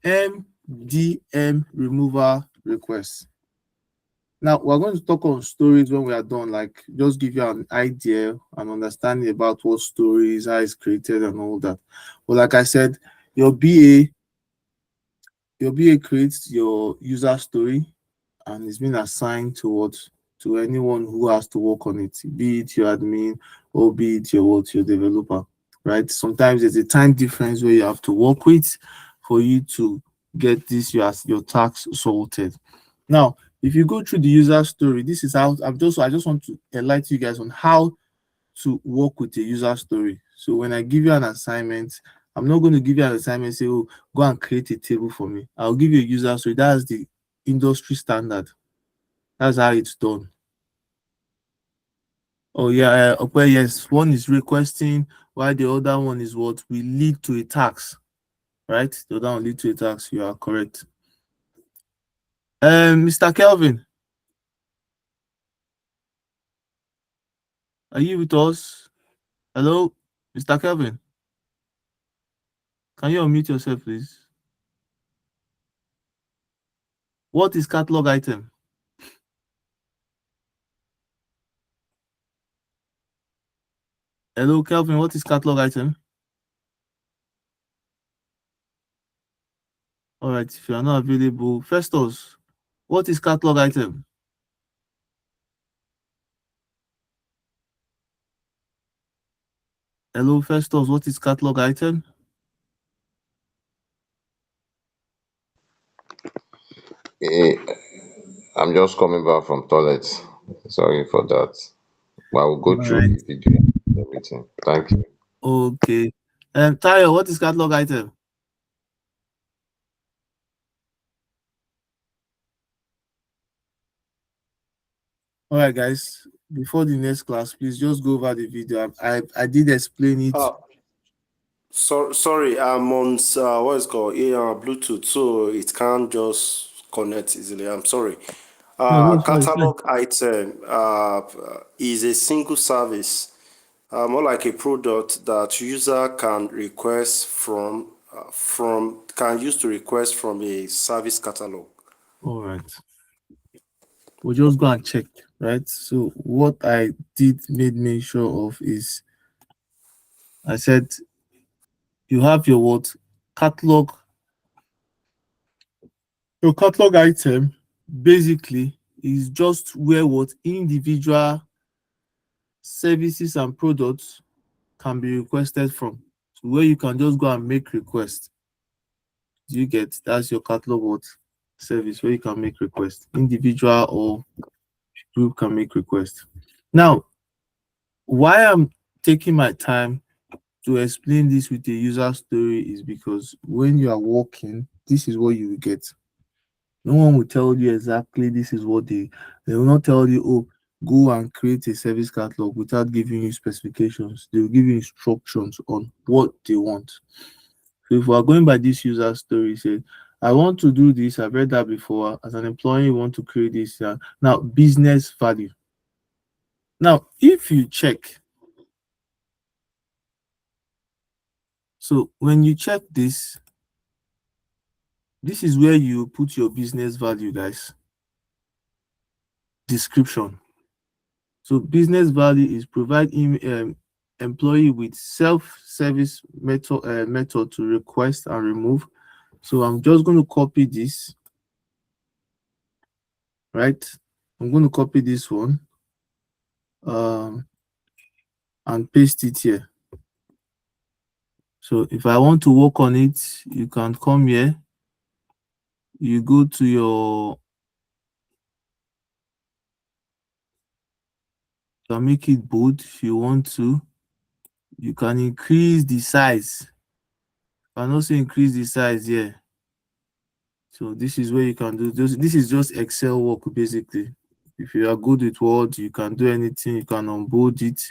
MDM removal request. Now we're going to talk on stories when we are done, like just give you an idea and understanding about what stories, how it's created and all that. But like I said, your BA, your BA creates your user story and it's been assigned to what, to anyone who has to work on it, be it your admin or be it your what, your developer. Right? Sometimes there's a time difference where you have to work with for you to get this your task sorted. Now, if you go through the user story, this is how I just want to enlighten you guys on how to work with a user story. So when I give you an assignment, I'm not going to give you an assignment say, oh, go and create a table for me. I'll give you a user story. That's the industry standard. That's how it's done. Oh yeah, okay, yes. One is requesting, while the other one is what will lead to a tax. Right? The other one lead to a tax. You are correct. Mr. Kelvin, are you with us? Hello, Mr. Kelvin. Can you unmute yourself, please? What is catalog item? Hello, Kelvin. What is catalog item? All right. If you are not available, Festus, what is catalog item? Hello, Festus. What is catalog item? Eh, I'm just coming back from toilet. Sorry for that. But I will All go through right. the video and everything. Thank you. Okay. Tayo, what is catalog item? All right, guys. Before the next class, please just go over the video. I did explain it. Uh, sorry, I'm on what is it called Bluetooth, so it can't just connect easily. I'm sorry. No, no, it's fine. It's fine. Catalog item is a single service, more like a product that user can request from can use to request from a service catalog. All right. We'll just go and check, right? So what I did made mention of is I said you have your what catalog. Your catalog item basically is just where what individual services and products can be requested from. So where you can just go and make requests. Do you get? That's your catalog what service where you can make requests. Individual or group can make requests. Now, why I'm taking my time to explain this with a user story is because when you are working, this is what you will get. No one will tell you exactly this is what they will not tell you, oh, go and create a service catalog without giving you specifications. They will give you instructions on what they want. So if we are going by this user story, say, I want to do this, I've read that before. As an employee, you want to create this. Now, business value. Now, if you check, so when you check this, this is where you put your business value, guys. Description. So business value is provide employee with self-service method to request and remove. So I'm just going to copy this, right? I'm going to copy this one and paste it here. So if I want to work on it, you can come here. You go to your, you can make it bold if you want to. You can increase the size. You can also increase the size here. So this is where you can do this. This is just Excel work basically. If you are good with Word, you can do anything. You can unbold it,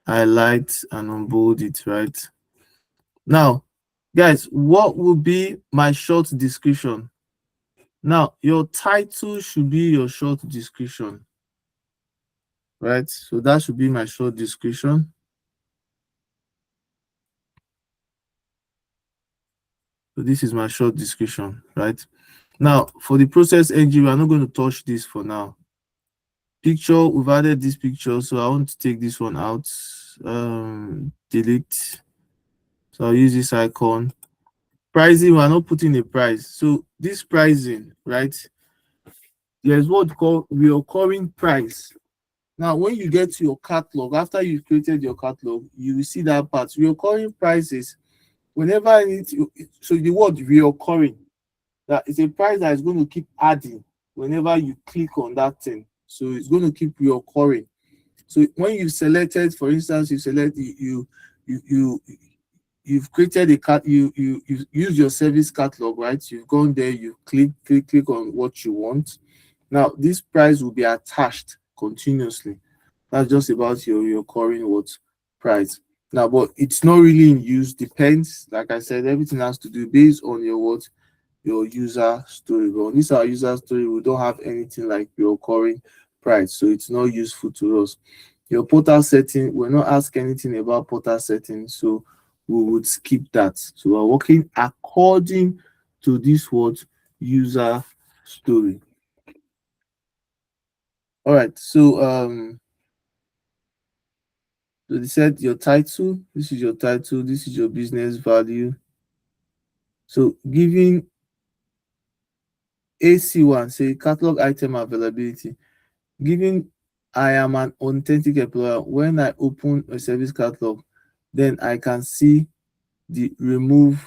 highlight and unbold it, right? Now, guys, what will be my short description? Now, your title should be your short description, right? So that should be my short description. So this is my short description, right? Now, for the process engine, we are not going to touch this for now. Picture, we've added this picture, so I want to take this one out. Delete. So I'll use this icon. Pricing, we are not putting a price. So this pricing, right? There's what we call recurring price. Now, when you get to your catalog, after you've created your catalog, you will see that part. Recurring prices, whenever I need to, so the word reoccurring, that is a price that is going to keep adding whenever you click on that thing. So it's going to keep reoccurring. So when you selected, for instance, you select you you've created a cat you use your service catalog, right? You've gone there, you click on what you want. Now this price will be attached continuously. That's just about your current what price. Now, but it's not really in use. Depends. Like I said, everything has to do based on your what your user story. But on this our user story, we don't have anything like your current price, so it's not useful to us. Your portal setting, we're not asking anything about portal setting, so we would skip that. So we're working according to this what user story. All right. So they said your title, this is your title, this is your business value. So giving AC1, say catalog item availability, giving I am an authentic employer. When I open a service catalog, then I can see the remove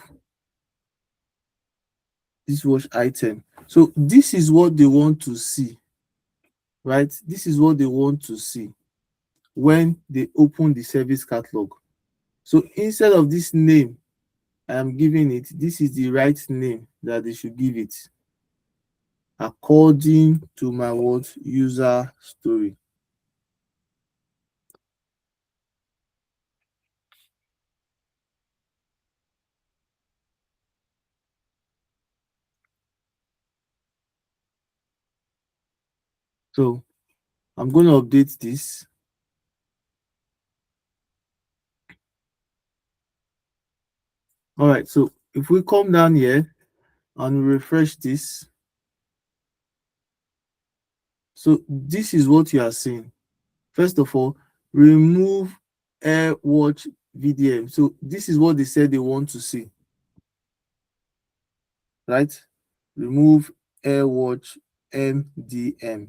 this watch item. So this is what they want to see, right? This is what they want to see when they open the service catalog. So instead of this name I am giving it, this is the right name that they should give it according to my what user story. So I'm going to update this. All right, so if we come down here and refresh this, so this is what you are seeing. First of all, remove AirWatch VDM. So this is what they said they want to see, right? Remove AirWatch MDM.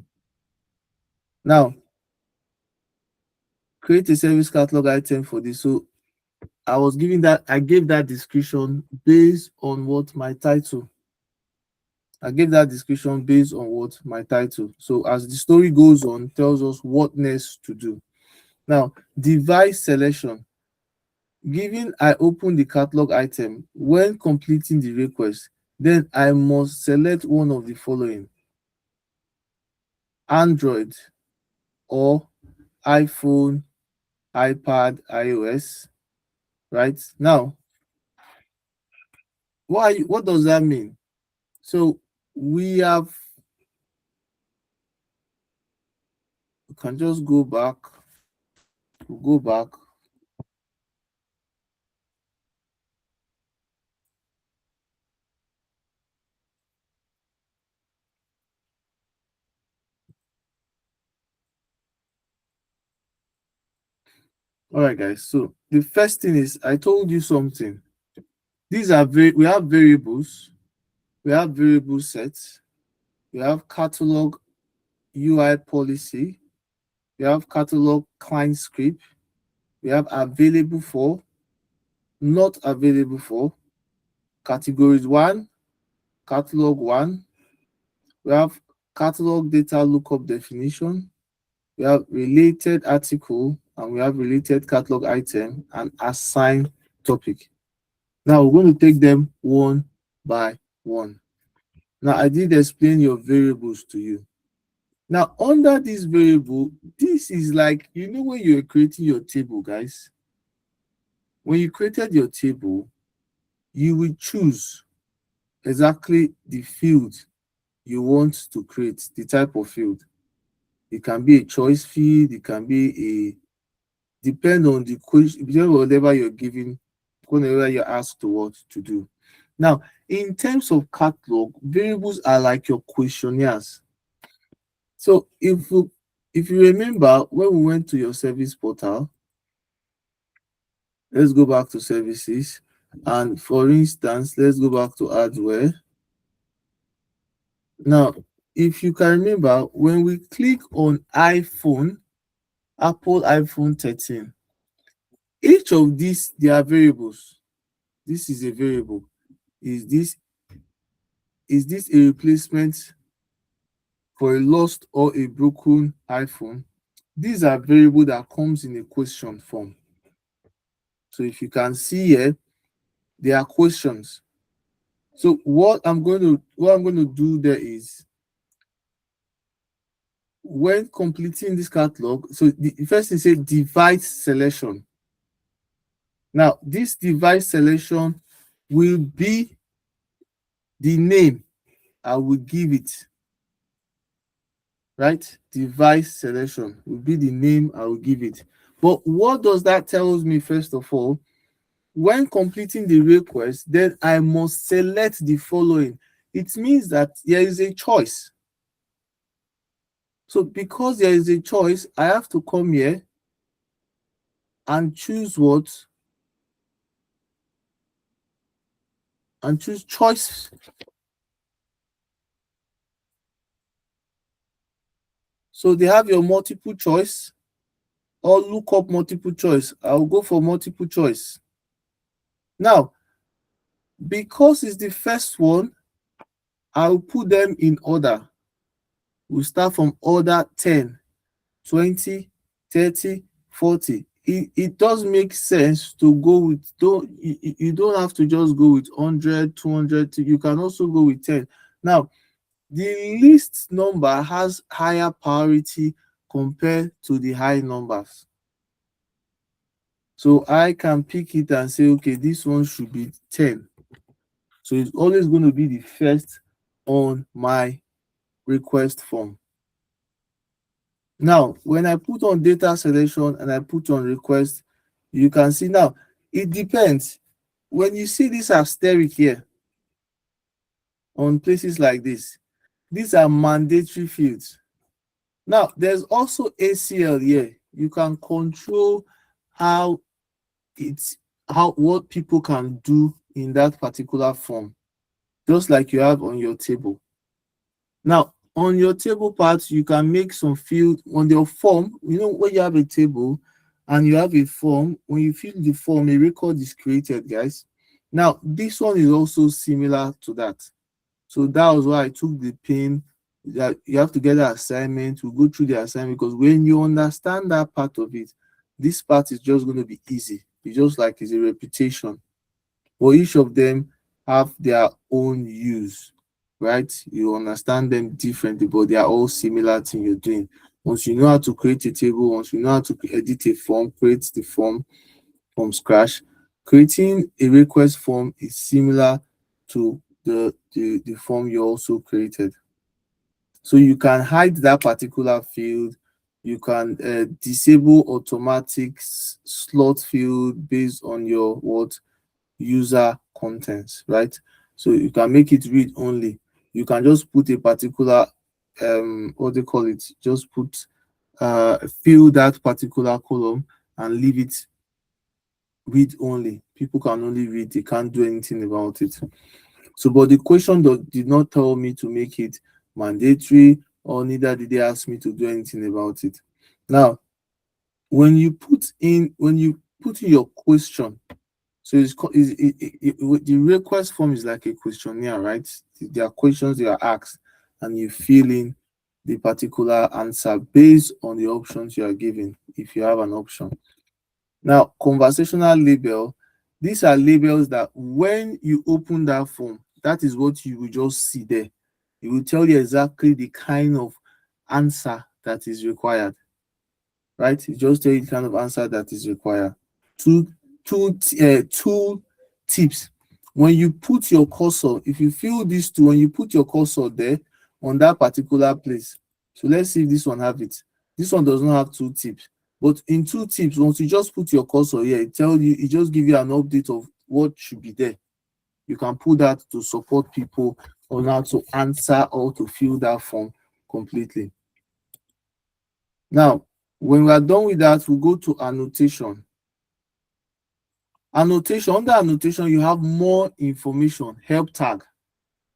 Now, create a service catalog item for this. So I gave that description based on what my title. I gave that description based on what my title. So as the story goes on, tells us what next to do. Now, device selection. Given I open the catalog item, when completing the request, then I must select one of the following: Android or iPhone, iPad, iOS. Right now, what does that mean? So we can just go back. We'll go back. All right, guys. So the first thing is I told you something. These are we have variables, we have variable sets, we have catalog UI policy, we have catalog client script, we have available for, not available for, categories one, catalog one, we have catalog data lookup definition, we have related article, and we have related catalog item and assign topic. Now we're going to take them one by one. Now I did explain your variables to you. Now under this variable, this is like, when you're creating your table, guys, when you created your table, you will choose exactly the field you want to create, the type of field. It can be a choice field, it can be depend on the question, whatever you're giving, whenever you're asked to what to do. Now, in terms of catalog, variables are like your questionnaires. So if you remember when we went to your service portal, let's go back to services. And for instance, let's go back to hardware. Now, if you can remember, when we click on iPhone, Apple iPhone 13, each of these, they are variables. This is a variable. Is this a replacement for a lost or a broken iPhone? These are variable that comes in a question form. So if you can see here, they are questions. So what I'm going to do there is, when completing this catalog, so the first thing say device selection. Now this device selection will be the name I will give it. Right? Device selection will be the name I will give it. But what does that tells me? First of all, when completing the request, then I must select the following. It means that there is a choice. So because there is a choice, I have to come here and choose what? And choose choice. So they have your multiple choice or look up multiple choice. I'll go for multiple choice. Now, because it's the first one, I'll put them in order. We'll start from order 10, 20, 30, 40. It does make sense to go with, you don't have to just go with 100, 200. You can also go with 10. Now, the least number has higher priority compared to the high numbers. So I can pick it and say, okay, this one should be 10. So it's always going to be the first on my request form. Now, when I put on data selection and I put on request, you can see now, it depends. When you see this asterisk here, on places like this, these are mandatory fields. Now, there's also ACL here. You can control what people can do in that particular form, just like you have on your table. Now, on your table part, you can make some field on your form. You know, when you have a table and you have a form, when you fill the form, a record is created, guys. Now, this one is also similar to that. So that was why I took the pain that you have to get an assignment. We'll go through the assignment, because when you understand that part of it, this part is just going to be easy. It's just like it's a repetition. But each of them have their own use, right? You understand them differently, but they are all similar thing you're doing. Once you know how to create a table, once you know how to edit a form, create the form from scratch, creating a request form is similar to the form you also created. So you can hide that particular field. You can disable automatic slot field based on your user contents, right? So you can make it read only. You can just put a particular what they call it, just put fill that particular column and leave it read only. People can only read, they can't do anything about it. So, but the question did not tell me to make it mandatory, or neither did they ask me to do anything about it. Now, when you put in your question, so the request form is like a questionnaire, right? There are questions they are asked, and you fill in the particular answer based on the options you are given, if you have an option. Now, conversational label, these are labels that when you open that form, that is what you will just see there. It will tell you exactly the kind of answer that is required, right? It just tell you the kind of answer that is required. Two tips. When you put your cursor, if you fill these two, when you put your cursor there on that particular place, so let's see if this one have it. This one does not have two tips. But in two tips, once you just put your cursor here, it just give you an update of what should be there. you can put that to support people on how to answer or to fill that form completely. Now, when we are done with that, we'll go to annotation. Annotation, under annotation, you have more information, help tag.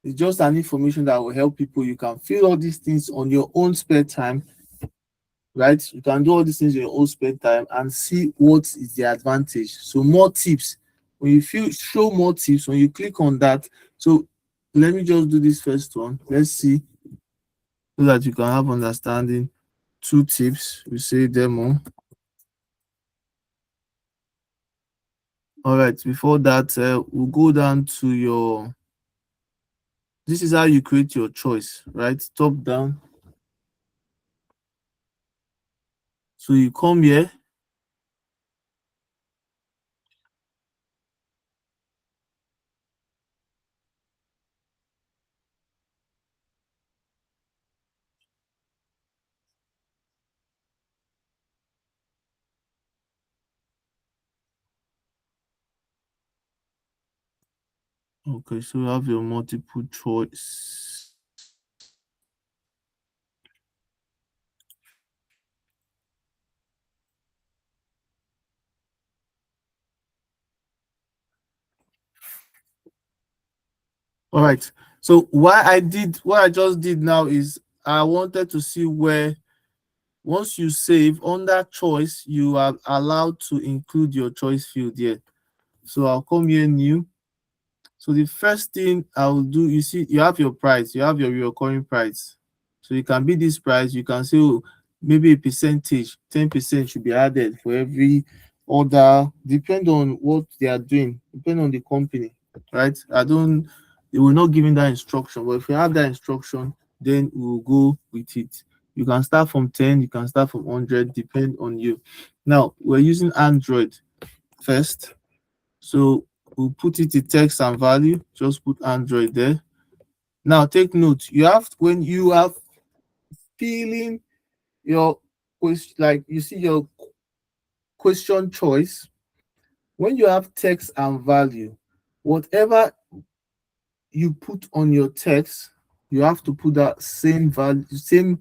It's just an information that will help people. You can fill all these things on your own spare time, right? You can do all these things in your own spare time and see what is the advantage. So more tips. When you feel show more tips, when you click on that. So let me just do this first one. Let's see so that you can have understanding. 2 tips. We say demo. All right. Before that, we'll go down to your. This is how you create your choice, right? Top down. So you come here. Okay, so you have your multiple choice. All right. So what I just did now is I wanted to see where once you save under choice, you are allowed to include your choice field here. So I'll come here new. So the first thing I will do, you see, you have your price, you have your recurring price. So it can be this price. You can say, oh, maybe a percentage, 10% should be added for every order, depend on what they are doing, depend on the company, right? They will not give me that instruction, but if you have that instruction, then we'll go with it. You can start from 10, you can start from 100, depend on you. Now, we're using Android first. So we'll put it in text and value, just put Android there. Now take note, you have when you are filling your question, like you see your question choice, when you have text and value, whatever you put on your text, you have to put that same value, same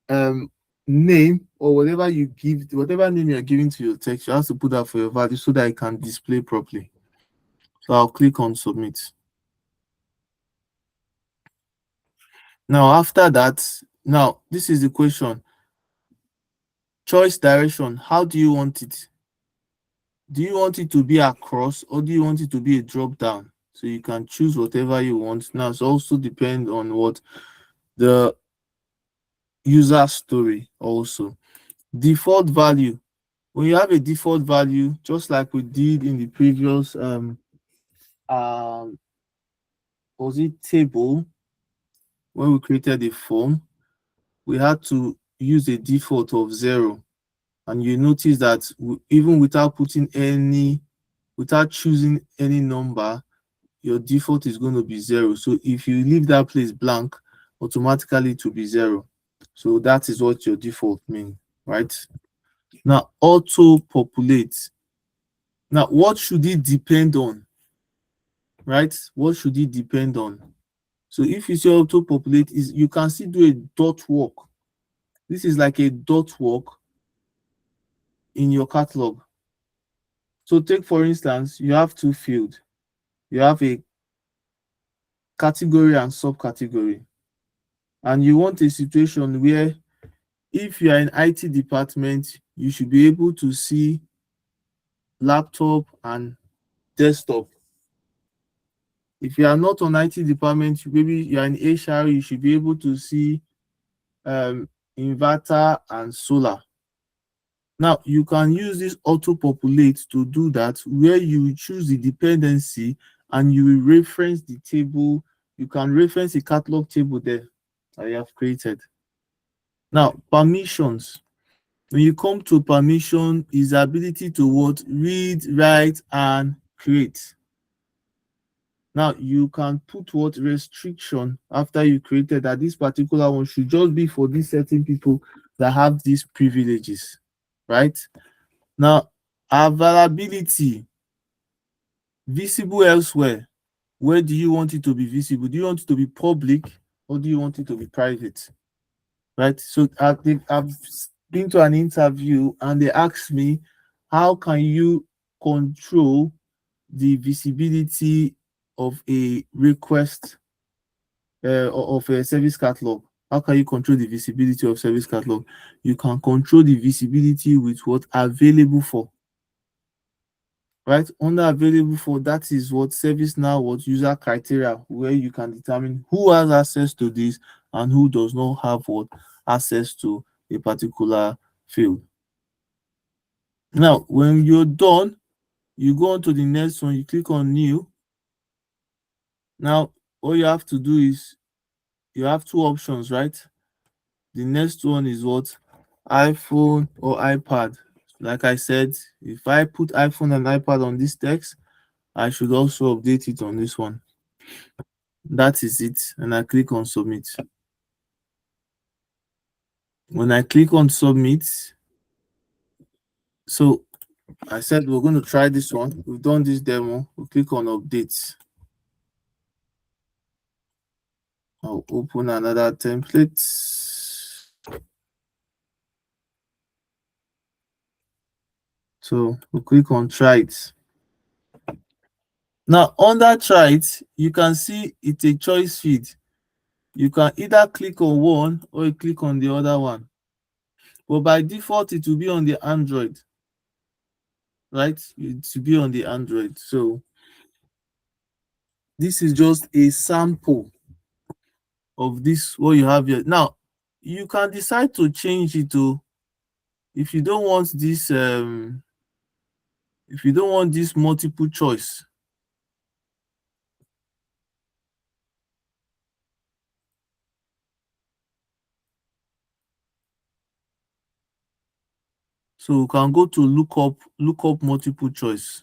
um name or whatever you give, whatever name you're giving to your text, you have to put that for your value so that it can display properly. So I'll click on submit. Now, after that, now this is the question. Choice direction, how do you want it? Do you want it to be across or do you want it to be a drop down? So you can choose whatever you want. Now, it also depends on what the user story also. Default value. When you have a default value, just like we did in the previous was it table when we created a form, we had to use a default of 0. And you notice that even without without choosing any number, your default is going to be 0. So if you leave that place blank, automatically it will be 0. So that is what your default means, right? Now, auto populate. Now, what should it depend on? Right? What should it depend on? So if you say auto populate, is you can still do a dot work. This is like a dot work in your catalog. So take for instance, you have 2 fields. You have a category and subcategory. And you want a situation where if you are in IT department, you should be able to see laptop and desktop. If you are not on IT department, maybe you are in HR, you should be able to see inverter and solar. Now, you can use this auto populate to do that, where you choose the dependency and you will reference the table. You can reference a catalog table there that you have created. Now, permissions. When you come to permission, is the ability to what? Read, write, and create. Now, you can put what restriction after you created that this particular one should just be for these certain people that have these privileges, right? Now, availability, visible elsewhere. Where do you want it to be visible? Do you want it to be public or do you want it to be private? Right. So I've been to an interview and they asked me, how can you control the visibility of a request of a service catalog? How can you control the visibility of service catalog? You can control the visibility with what available for. Right, under available for, that is what ServiceNow, what user criteria, where you can determine who has access to this and who does not have what access to a particular field. Now when you're done, you go on to the next one, you click on new. Now all you have to do is, you have two options, right? The next one is what, iPhone or iPad. Like I said, if I put iPhone and iPad on this text, I should also update it on this one. That is it. And I click on submit. When I click on submit, so I said we're going to try this one. We've done this demo. We'll click on update. I'll open another template. So we'll click on try it. Now under try it, you can see it's a choice feed. You can either click on one or you click on the other one. But by default, it will be on the Android. Right? It will be on the Android. So this is just a sample of this, what you have here. Now, you can decide to change it to, if you don't want this, if you don't want this multiple choice. So we can go to look up multiple choice.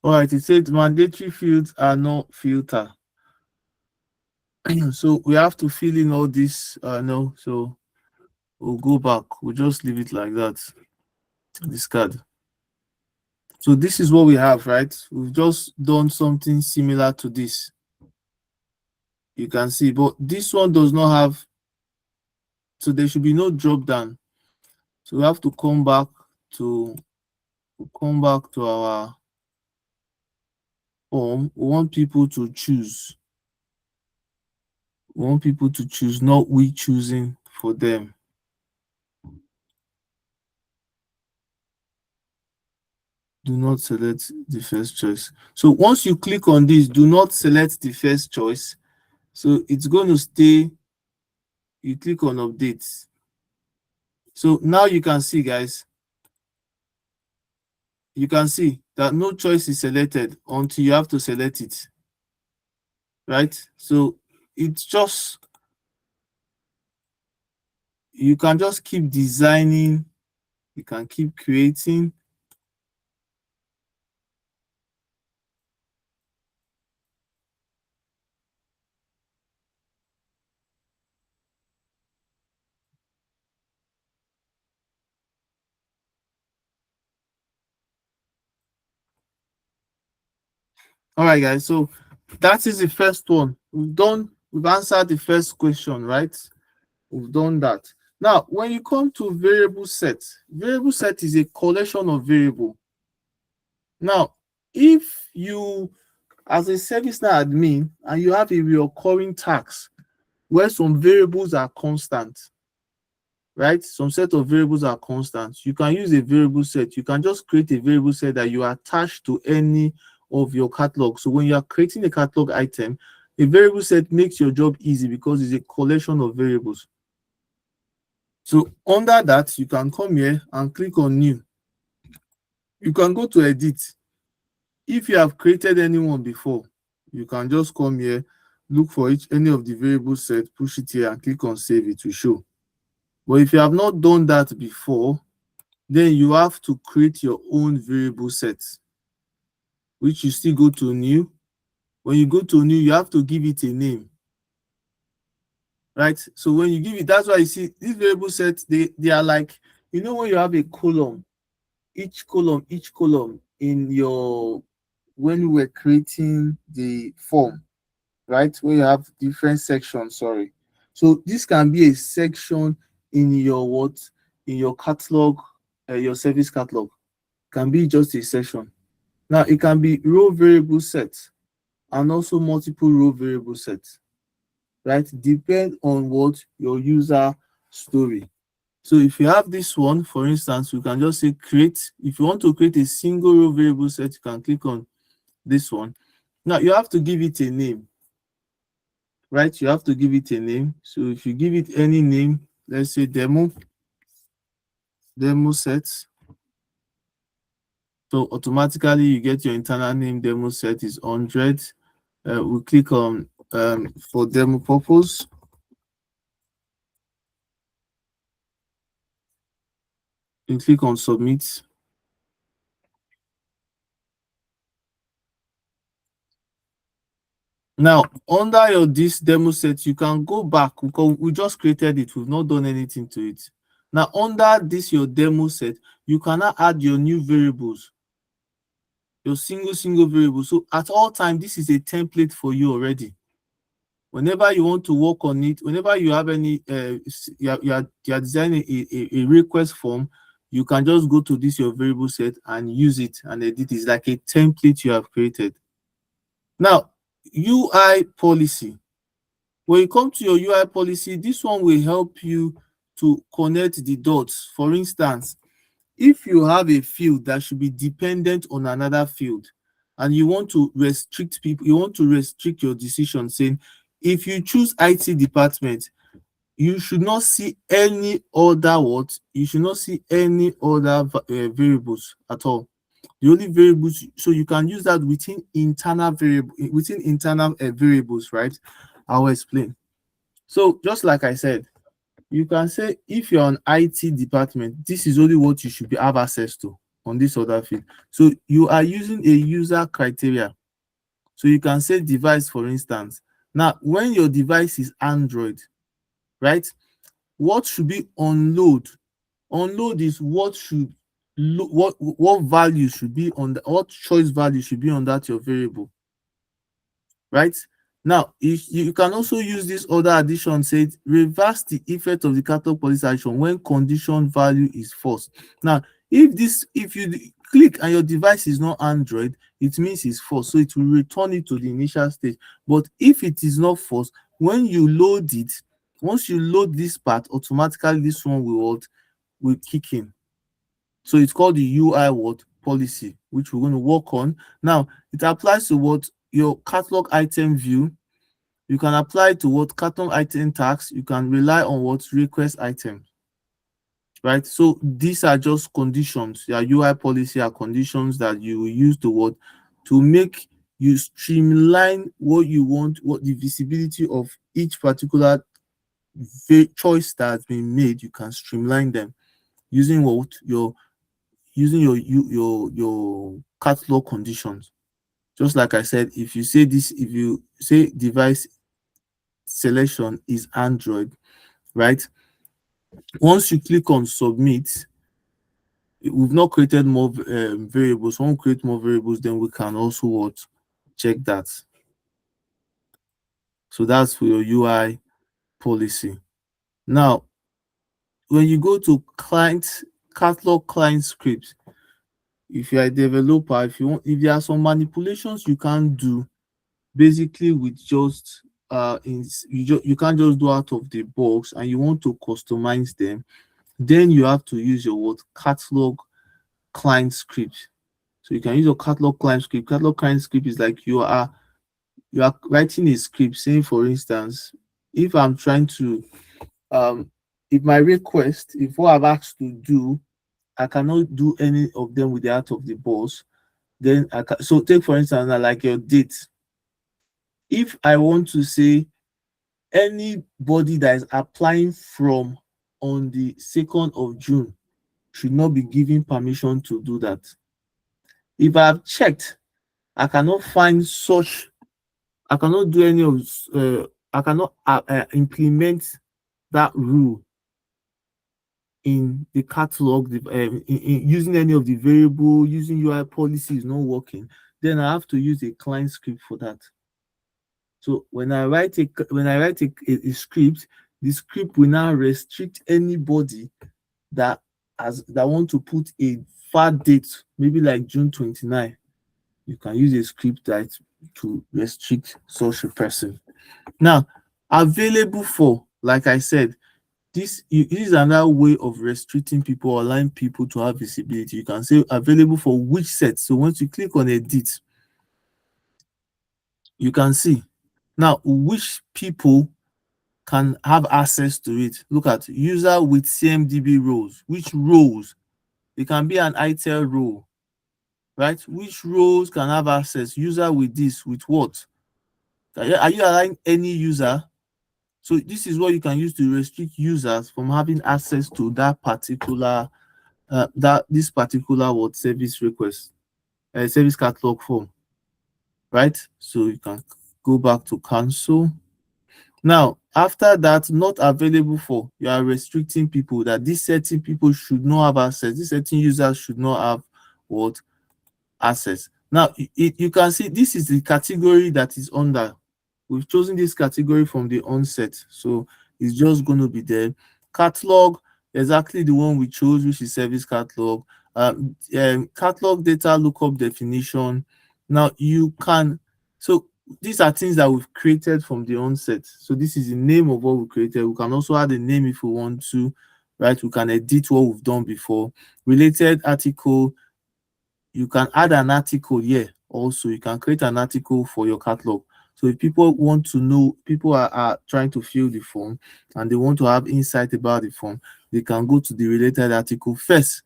All right, it said mandatory fields are not filter. So we have to fill in all this. No, so we'll go back. We'll just leave it like that. Discard. So this is what we have, right? We've just done something similar to this. You can see, but this one does not have, so there should be no drop down. So we have to come back to our form. We want people to choose. We want people to choose, not we choosing for them. Do not select the first choice. So once you click on this, do not select the first choice. So it's going to stay. You click on updates. So now you can see, guys, you can see that no choice is selected until you have to select it. Right? So it's just, you can just keep designing, you can keep creating. All right, guys, so that is the first one. We've answered the first question, right? We've done that. Now, when you come to variable set is a collection of variable. Now, if you, as a ServiceNow admin, and you have a recurring task where some variables are constant, right? Some set of variables are constant. You can use a variable set. You can just create a variable set that you attach to any of your catalog. So when you are creating a catalog item, a variable set makes your job easy because it's a collection of variables. So under that, you can come here and click on new. You can go to edit. If you have created anyone before, you can just come here, look for any of the variable set, push it here and click on save. It will show. But if you have not done that before, then you have to create your own variable set, which you still go to new. When you go to new, you have to give it a name. right? So when you give it, that's why you see these variable sets, they are like, when you have a column, each column in your, when you were creating the form, right? When you have different sections, sorry. So this can be a section in your what? In your catalog, your service catalog. Can be just a section. Now it can be row variable sets and also multiple row variable sets, right? Depend on what your user story. So if you have this one, for instance, you can just say create. If you want to create a single row variable set, you can click on this one. Now you have to give it a name, right? You have to give it a name. So if you give it any name, let's say demo sets. So automatically you get your internal name. Demo set is 100. We click on for demo purpose. You click on submit. Now, under your this demo set, you can go back because we just created it. We've not done anything to it. Now, under this your demo set, you cannot add your new variables, your single variable. So at all time, this is a template for you already. Whenever you want to work on it, whenever you have any, you are designing a request form, you can just go to this your variable set and use it and edit it. It's like a template you have created. Now, UI policy. When you come to your UI policy, this one will help you to connect the dots. For instance, if you have a field that should be dependent on another field and you want to restrict people, you want to restrict your decision saying, if you choose IT department, you should not see any other what? You should not see any other variables at all. The only variables, so you can use that within internal variables, right? I'll explain. So just like I said, you can say if you're an IT department, this is only what you should have access to on this other field. So you are using a user criteria. So you can say device, for instance. Now, when your device is Android, right? What should be on load? On load is what should what value should be on the, what choice value should be on that your variable, right? Now, if you can also use this other addition, said reverse the effect of the catalog policy action when condition value is false. Now, if you click and your device is not Android, it means it's false, so it will return it to the initial state. But if it is not false, when you load it, once you load this part, automatically this one will kick in. So it's called the UI what policy, which we're going to work on. Now, it applies to what your catalog item view. You can apply to what catalog item tags. You can rely on what request item, right? So these are just conditions. Your UI policy are conditions that you will use to what to make you streamline what you want, what the visibility of each particular choice that's been made. You can streamline them using what your catalog conditions. Just like I said, if you say device selection is Android, right? Once you click on submit, we've not created more variables. When we create more variables, then we can also what check that. So that's for your UI policy. Now, when you go to catalog client script, if you're a developer, if there are some manipulations you can do basically with just you can't just do out of the box and you want to customize them, then you have to use your what catalog client script. So you can use your catalog client script. Catalog client script is like you are writing a script saying, for instance, if I'm trying to if my request, if what I've asked to do, I cannot do any of them with the out of the box, then so take for instance like your date. If I want to say anybody that is applying from on the 2nd of June should not be given permission to do that. If I have checked, I cannot find such, I cannot do any of I cannot implement that rule in the catalog, in using any of the variable, using UI policy is not working, then I have to use a client script for that. So when I write a script, the script will now restrict anybody that that want to put a far date, maybe like June 29. You can use a script that to restrict such a person. Now, available for, like I said, this is another way of restricting people, allowing people to have visibility. You can say available for which set. So once you click on edit, you can see now which people can have access to it. Look at user with CMDB roles. Which roles? It can be an ITEL role, right? Which roles can have access? User with this, with what? Are you allowing any user? So this is what you can use to restrict users from having access to that particular this particular what service request, service catalog form, right? So you can go back to cancel. Now, after that, not available for, you are restricting people that these certain people should not have access. These certain users should not have what access. Now, you can see this is the category that is under. We've chosen this category from the onset, so it's just going to be there. Catalog, exactly the one we chose, which is service catalog. Catalog data lookup definition. Now you can, so these are things that we've created from the onset. So this is the name of what we created. We can also add a name if we want to, right? We can edit what we've done before. Related article, you can add an article here also. You can create an article for your catalog. So if people want to know, people are trying to fill the form and they want to have insight about the form, they can go to the related article first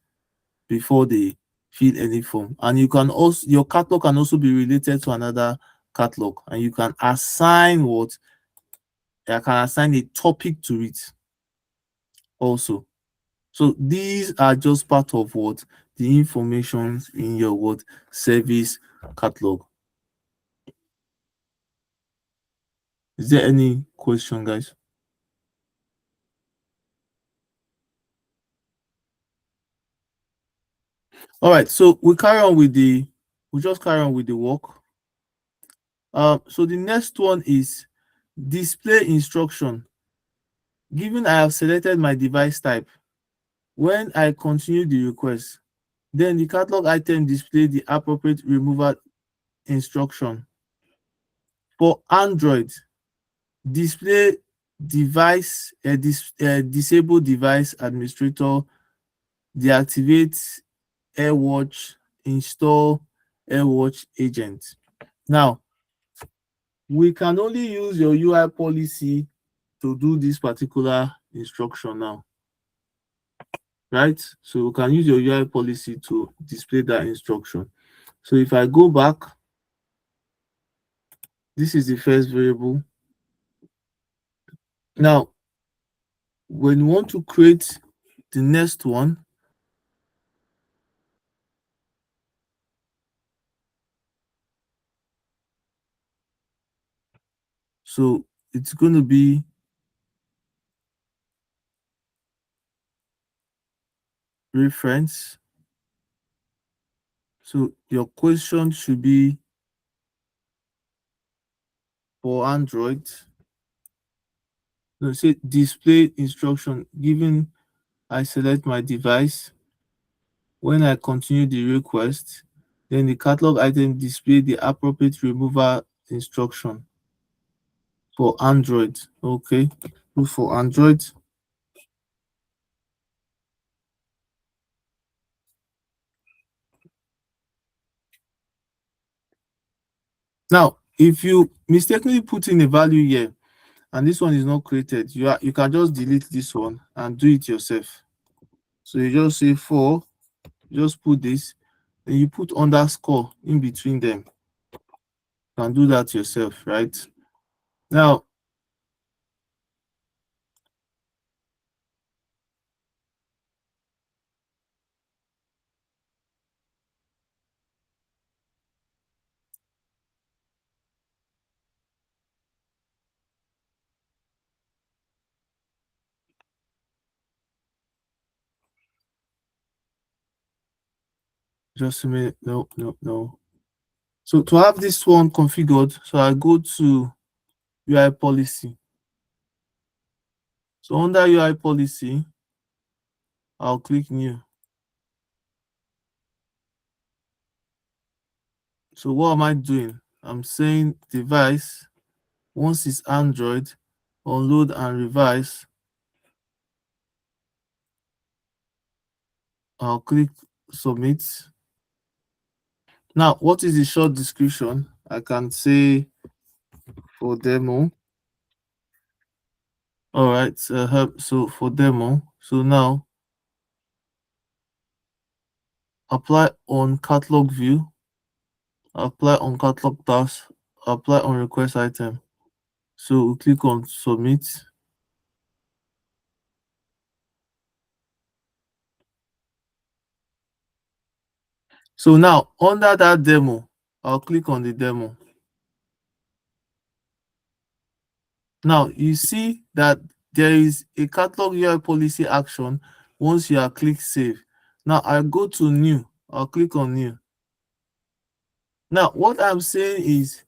before they fill any form. And you can also, your catalog can also be related to another catalog, and you can assign what, I can assign a topic to it also. So these are just part of what the information in your what service catalog. Is there any question, guys? All right, so we just carry on with the work. So the next one is display instruction. Given I have selected my device type, when I continue the request, then the catalog item display the appropriate removal instruction. For Android, display disable device administrator, deactivate AirWatch, install AirWatch agent. Now, we can only use your UI policy to do this particular instruction now, right? So we can use your UI policy to display that instruction. So if I go back, this is the first variable. Now, when you want to create the next one, so it's going to be reference. So your question should be for Android. No, say display instruction. Given I select my device, when I continue the request, then the catalog item display the appropriate removal instruction for Android. Okay, look for Android. Now, if you mistakenly put in a value here and this one is not created, you can just delete this one and do it yourself. So you just say for, just put this, then you put underscore in between them. You can do that yourself, right? Now, Just a minute. No, no, no. So to have this one configured, so I go to UI policy. So under UI policy, I'll click new. So what am I doing? I'm saying device, once it's Android, unload and revise. I'll click submit. Now, what is the short description? I can say for demo. All right, so for demo, so now apply on catalog view, apply on catalog task, apply on request item. So we click on submit. So now under that demo, I'll click on the demo. Now you see that there is a catalog UI policy action once you are click save. Now I go to new, I'll click on new. Now what I'm saying is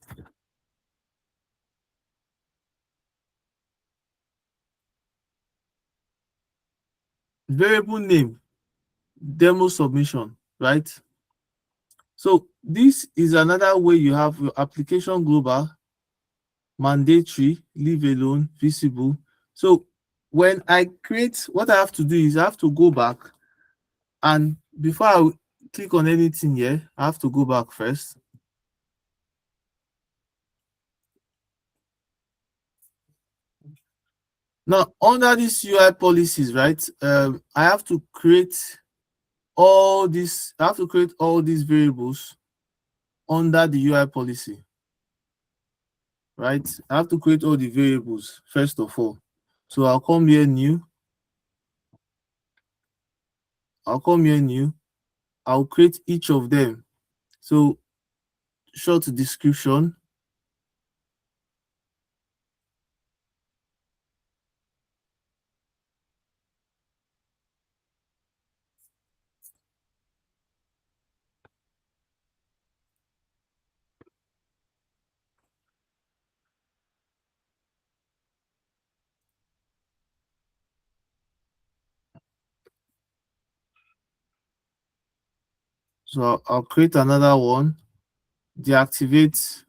variable name, demo submission, right? So this is another way you have your application global, mandatory, leave alone, visible. So when I create, what I have to do is I have to go back, and before I click on anything here, I have to go back first. Now under these UI policies, right? I have to create all these. I have to create all these variables under the UI policy, right? I have to create all the variables first of all. So I'll come here new. I'll come here new. I'll create each of them. So short description. So I'll create another one. Deactivate.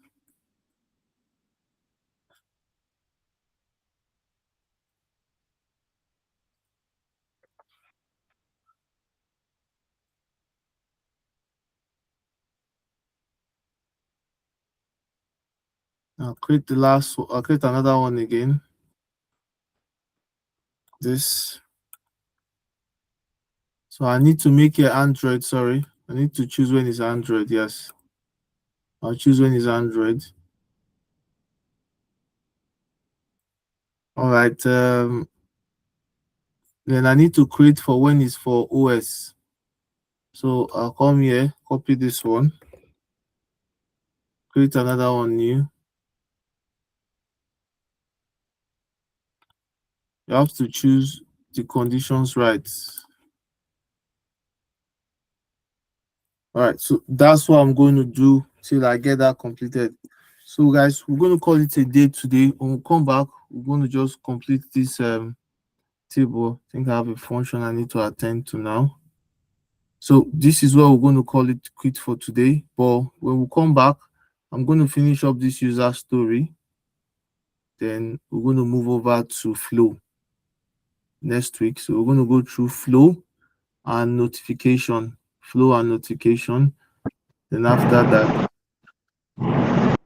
I'll create the last. I'll create another one again. This. So I need to make it Android. Sorry, I need to choose when it's Android. Yes, I'll choose when it's Android. All right. Then I need to create for when it's for OS. So I'll come here, copy this one, create another one new. You have to choose the conditions right. All right, so that's what I'm going to do till I get that completed. So guys, we're going to call it a day today. When we come back, we're going to just complete this table. I think I have a function I need to attend to now. So this is where we're going to call it quit for today. But when we come back, I'm going to finish up this user story. Then we're going to move over to flow next week. So we're going to go through flow and notification, flow and notification. Then after that, I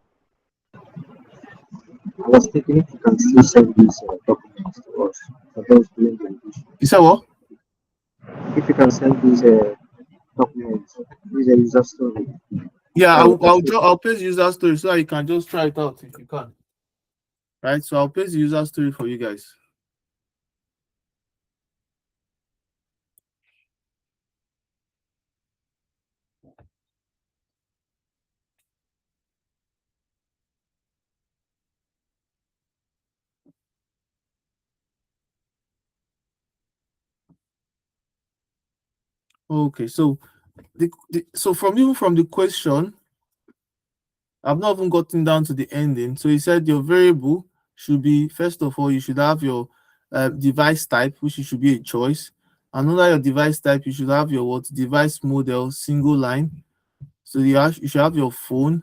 was thinking if you can still send these documents to us for those doing the revision. you said what? If you can send these documents, these user story, Yeah, so we can still. I'll paste user story so that you can just try it out if you can. Right, so I'll paste the user story for you guys. Okay, so So from the question, I've not even gotten down to the ending. So he said your variable should be, first of all, you should have your device type, which should be a choice. And under your device type, you should have your what device model, single line. So you should have your phone.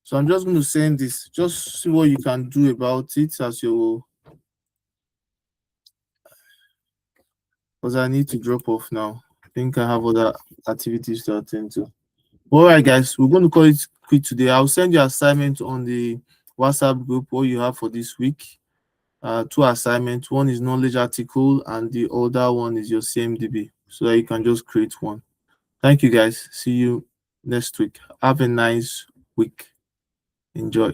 So I'm just going to send this. Just see what you can do about it as your, because I need to drop off now. I think I have other activities to attend to. All right, guys, we're going to call it quit today. I'll send you assignment on the WhatsApp group what you have for this week. Two assignments. One is knowledge article, and the other one is your CMDB, so that you can just create one. Thank you, guys. See you next week. Have a nice week. Enjoy.